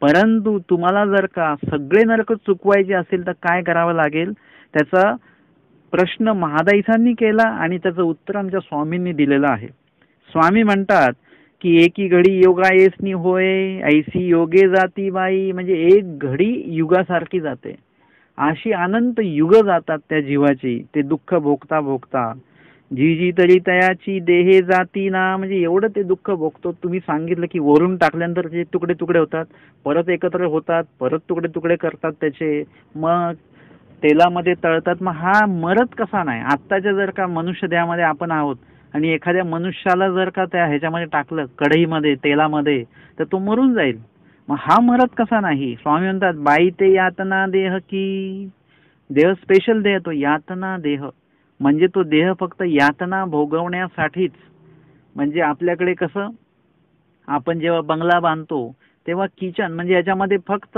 परंतु तुम्हाला जर का सगळे नरक चुकवायचे असेल तर काय करावं लागेल, त्याचा प्रश्न महादाईसांनी केला आणि त्याचं उत्तर आमच्या स्वामींनी दिलेलं आहे. स्वामी म्हणतात की एकी घडी योगा येसनी होय, ऐसी योगे जाती बाई. म्हणजे एक घडी युगासारखी जाते, अशी अनंत युग जातात त्या जीवाची, ते दुःख भोगता भोगता. जी जी तरी तयाची देहे जाती ना. म्हणजे एवढं ते दुःख भोगतो. तुम्ही सांगितलं की वरून टाकल्यानंतर ते तुकडे तुकडे होतात, परत एकत्र होतात, परत तुकडे तुकडे करतात त्याचे, मग तेलामध्ये तळतात. मग हा मरत कसा नाही? आत्ताच्या जर का मनुष्य देहामध्ये आपण आहोत आणि एखाद्या मनुष्याला जर का त्या ह्याच्यामध्ये टाकलं, कढईमध्ये, तेलामध्ये, तर तो मरून जाईल. मग हा मरत कसा नाही? स्वामी म्हणतात बाई ते यातना देह की. देह स्पेशल देह, तो यातना देह. म्हणजे तो देह फक्त यातना भोगवण्यासाठीच, म्हणजे आपल्याकडे कसं आपण जेव्हा बंगला बांधतो तेव्हा किचन म्हणजे याच्यामध्ये फक्त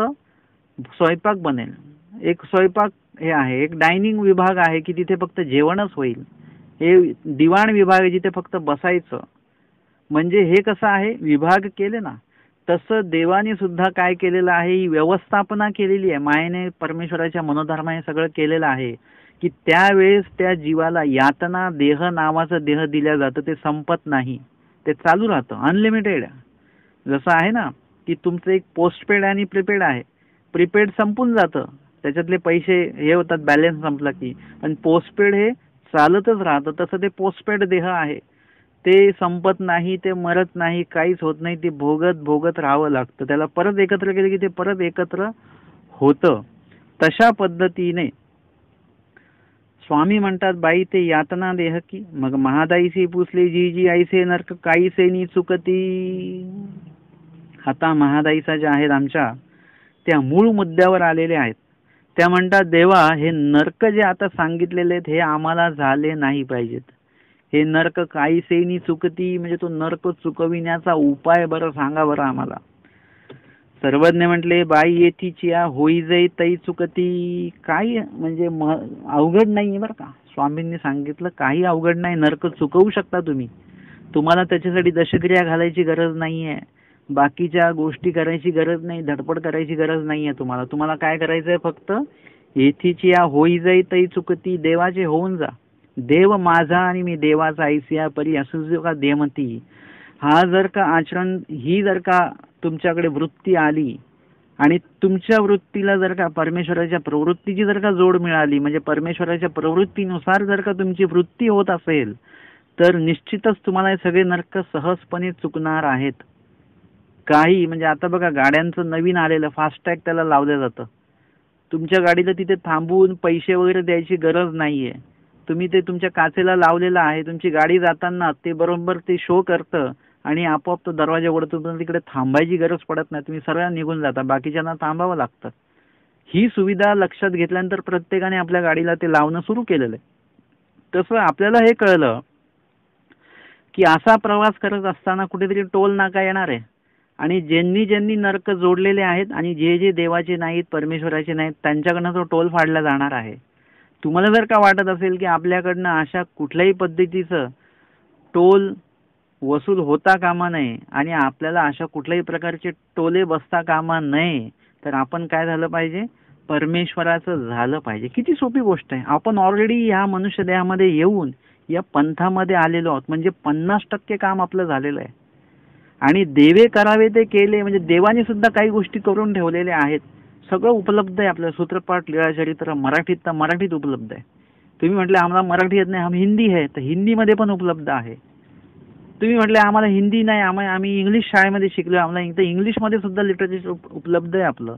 स्वयंपाक बनेल, एक स्वयंपाक हे आहे, एक डायनिंग विभाग आहे की तिथे फक्त जेवणच होईल, हे दिवाण विभाग आहे जिथे फक्त बसायचं. म्हणजे हे कसं आहे, विभाग केले ना, तसं देवाने सुद्धा काय केलेलं आहे, ही व्यवस्थापना केलेली आहे. मायेने परमेश्वराच्या मनोधर्माने सगळं केलेलं आहे की त्यावेळेस त्या जीवाला यातना देह नावाचं देह दिल्या जातं, ते संपत नाही, ते चालू राहतं, अनलिमिटेड. जसं आहे ना की तुमचं एक पोस्टपेड आणि प्रीपेड आहे. प्रीपेड संपून जातं, त्याच्यातले पैसे हे होतात, बॅलन्स संपला की. पण पोस्टपेड हे चालतच राहतं. तसं ते पोस्टपेड देह आहे, ते संपत नाही, ते मरत नाही, काहीच होत नाही, ते भोगत भोगत राहावं लागतं. त्याला परत एकत्र केलं की ते परत एकत्र होतं. तशा पद्धतीने स्वामी म्हणतात, बाई ते यातना देह की. मग महादाईसी पुसली जी जी ऐसे नरक काहीसे नी चुकती. आता महादाईसा ज्या आहेत आमच्या, त्या मूळ मुद्द्यावर आलेले आहेत. त्या म्हणतात, देवा हे नरक जे आता सांगितलेले आहेत हे आम्हाला झाले नाही पाहिजेत. हे नरक काहीसे नी चुकती म्हणजे तो नरक चुकविण्याचा उपाय बरं सांगा बरं आम्हाला. सर्वज्ञ म्हटले, बाई येथीची होई जाई तई चुकती. काही म्हणजे अवघड नाही बरं का. स्वामींनी सांगितलं काही अवघड नाही, नरक चुकवू शकता तुम्ही. तुम्हाला त्याच्यासाठी दशक्रिया घालायची गरज नाहीये, बाकीच्या गोष्टी करायची गरज नाही, धडपड करायची गरज नाहीये. तुम्हाला काय करायचंय, फक्त येथीची होई जाई तई चुकती, देवाचे होऊन जा. देव माझा आणि मी देवाचा ऐसिया परी असू जो का देमती. हा जर का आचरण, ही जर का तुमच्याकडे वृत्ती आली आणि तुमच्या वृत्तीला जर का परमेश्वराच्या प्रवृत्तीची जर का जोड मिळाली, म्हणजे परमेश्वराच्या प्रवृत्तीनुसार जर का तुमची वृत्ती होत असेल, तर निश्चितच तुम्हाला हे सगळे नरक सहजपणे चुकणार आहेत. काही म्हणजे आता बघा, गाड्यांचं नवीन आलेलं फास्टॅग त्याला लावलं जातं. तुमच्या गाडीला तिथे थांबवून पैसे वगैरे द्यायची गरज नाहीये. तुम्ही ते तुमच्या काचेला लावलेलं आहे, तुमची गाडी जाताना ते बरोबर ते शो करतं आणि आपोआप तो दरवाजा उघडतो. तिकडे थांबायची गरज पडत नाही, तुम्ही सरळ निघून जाता, बाकीच्यांना थांबावं लागतं. ही सुविधा लक्षात घेतल्यानंतर प्रत्येकाने आपल्या गाडीला ते लावणं सुरू केलेलं आहे. तसं आपल्याला हे कळलं की असा प्रवास करत असताना कुठेतरी टोल नाका येणार आहे आणि ज्यांनी ज्यांनी नरक जोडलेले आहेत आणि जे जे देवाचे नाहीत, परमेश्वराचे नाहीत, त्यांच्याकडनं तो टोल फाडला जाणार आहे. तुम्हाला जर का वाटत असेल की आपल्याकडनं अशा कुठल्याही पद्धतीचं टोल वसूल होता कामा नये आणि आपल्याला अशा कुठल्याही प्रकारचे टोले बसता कामा नये, तर आपण काय झालं पाहिजे, परमेश्वराचं झालं पाहिजे. किती सोपी गोष्ट आहे. आपण ऑलरेडी ह्या मनुष्य देहामध्ये येऊन या पंथामध्ये आलेलो आहोत, म्हणजे 50% काम आपलं झालेलं आहे. आणि देवे करावे ते केले, म्हणजे देवाने सुद्धा काही गोष्टी करून ठेवलेल्या आहेत. सगळं उपलब्ध आहे आपलं. सूत्रपाठ, लीळाचरित्र मराठीत तर मराठीत उपलब्ध आहे. तुम्ही म्हटले आम्हाला मराठी येत नाही, आम्ही हिंदी आहे, तर हिंदीमध्ये पण उपलब्ध आहे. तुम्ही म्हटले आम्हाला हिंदी नाही, आम्ही इंग्लिश शाळेमध्ये शिकलो, आम्हाला इथं इंग्लिशमध्ये सुद्धा लिटरेचर उपलब्ध आहे आपलं.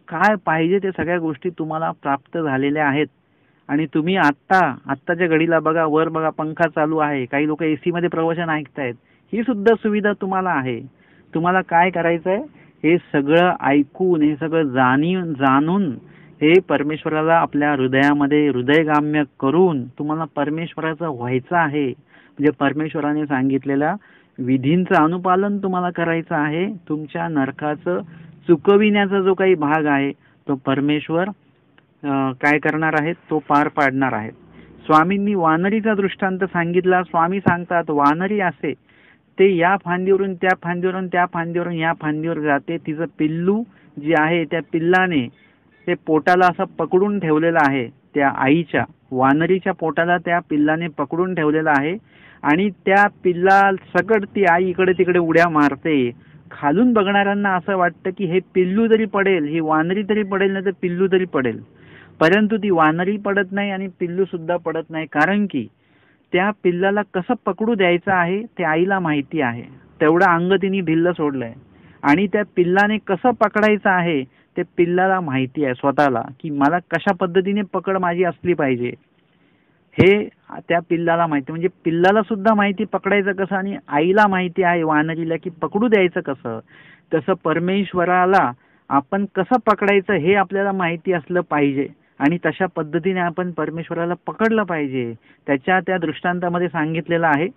काय पाहिजे ते सगळ्या गोष्टी तुम्हाला प्राप्त झालेल्या आहेत. आणि तुम्ही आत्ताच्या घडीला बघा, वर बघा, पंखा चालू आहे, काही लोक एसी मध्ये प्रवचन ऐकतायत, ही सुद्धा सुविधा तुम्हाला आहे. तुम्हाला काय करायचंय, हे सगळं ऐकून, हे सगळं जाणून हे परमेश्वराला आपल्या हृदयामध्ये हृदयगाम्य करून तुम्हाला परमेश्वराचं व्हायचं आहे. म्हणजे परमेश्वराने सांगितलेल्या विधींचं अनुपालन तुम्हाला करायचं आहे. तुमच्या नरकाचं चुकविण्याचा जो काही भाग आहे तो परमेश्वर काय करणार आहेत, तो पार पाडणार आहेत. स्वामींनी वानरीचा दृष्टांत सांगितला. स्वामी सांगतात, वानरी असे ते या फांदीवरून त्या फांदीवरून, त्या फांदीवरून या फांदीवर जाते. तिचं पिल्लू जे आहे त्या पिल्लाने ते पोटाला असं पकडून ठेवलेलं आहे. त्या आईच्या वानरीच्या पोटाला त्या पिल्लाने पकडून ठेवलेलं आहे आणि त्या पिल्ला सकट ती आई इकडे तिकडे उड्या मारते. खालून बघणाऱ्यांना असं वाटतं की हे पिल्लू तरी पडेल, ही वानरी तरी पडेल, नाही तर पिल्लू तरी पडेल. परंतु ती वानरी पडत नाही आणि पिल्लू सुद्धा पडत नाही, कारण की त्या पिल्लाला कसं पकडू द्यायचं आहे ते आईला माहिती आहे. तेवढं अंग तिने ढिल्लं सोडलंय आणि त्या पिल्लाने कसं पकडायचं आहे ते पिल्लाला माहिती आहे स्वतःला, की मला कशा पद्धतीने पकड माझी असली पाहिजे हे त्या पिल्लाला माहिती. म्हणजे पिल्लाला सुद्धा माहिती पकडायचं कसं आणि आईला माहिती आहे वानरीला की पकडू द्यायचं कसं. तसं परमेश्वराला आपण कसं पकडायचं हे आपल्याला माहिती असलं पाहिजे आणि तशा पद्धतीने आपण परमेश्वराला पकडलं पाहिजे. त्या दृष्टांतामध्ये सांगितलेलं आहे.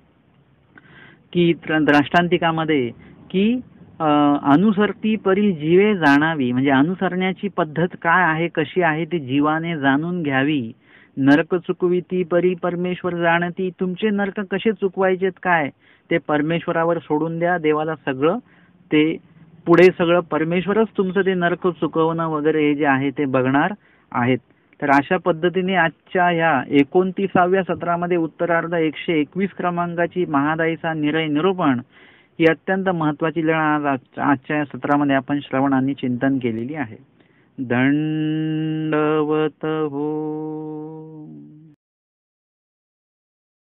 की द्राष्टांतिकामध्ये की अनुसरती परी जीवे जाणावी, म्हणजे अनुसरण्याची पद्धत काय आहे, कशी आहे ते जीवाने जाणून घ्यावी. नरक चुकविती परी परमेश्वर जाणती, तुमचे नरक कसे चुकवायचेत काय ते परमेश्वरावर सोडून द्या. देवाला सगळं ते पुढे सगळं परमेश्वरच तुमचं ते नरक चुकवणं वगैरे हे जे आहे ते बघणार आहेत. तर अशा पद्धतीने आजच्या ह्या 29व्या सत्रामध्ये उत्तरार्ध 121 क्रमांकाची महादाईचा निरूपण ही अत्यंत महत्वाची लीळा आज आजच्या सत्रामध्ये आपण श्रवण आणि चिंतन केलेली आहे. दंडवत हो.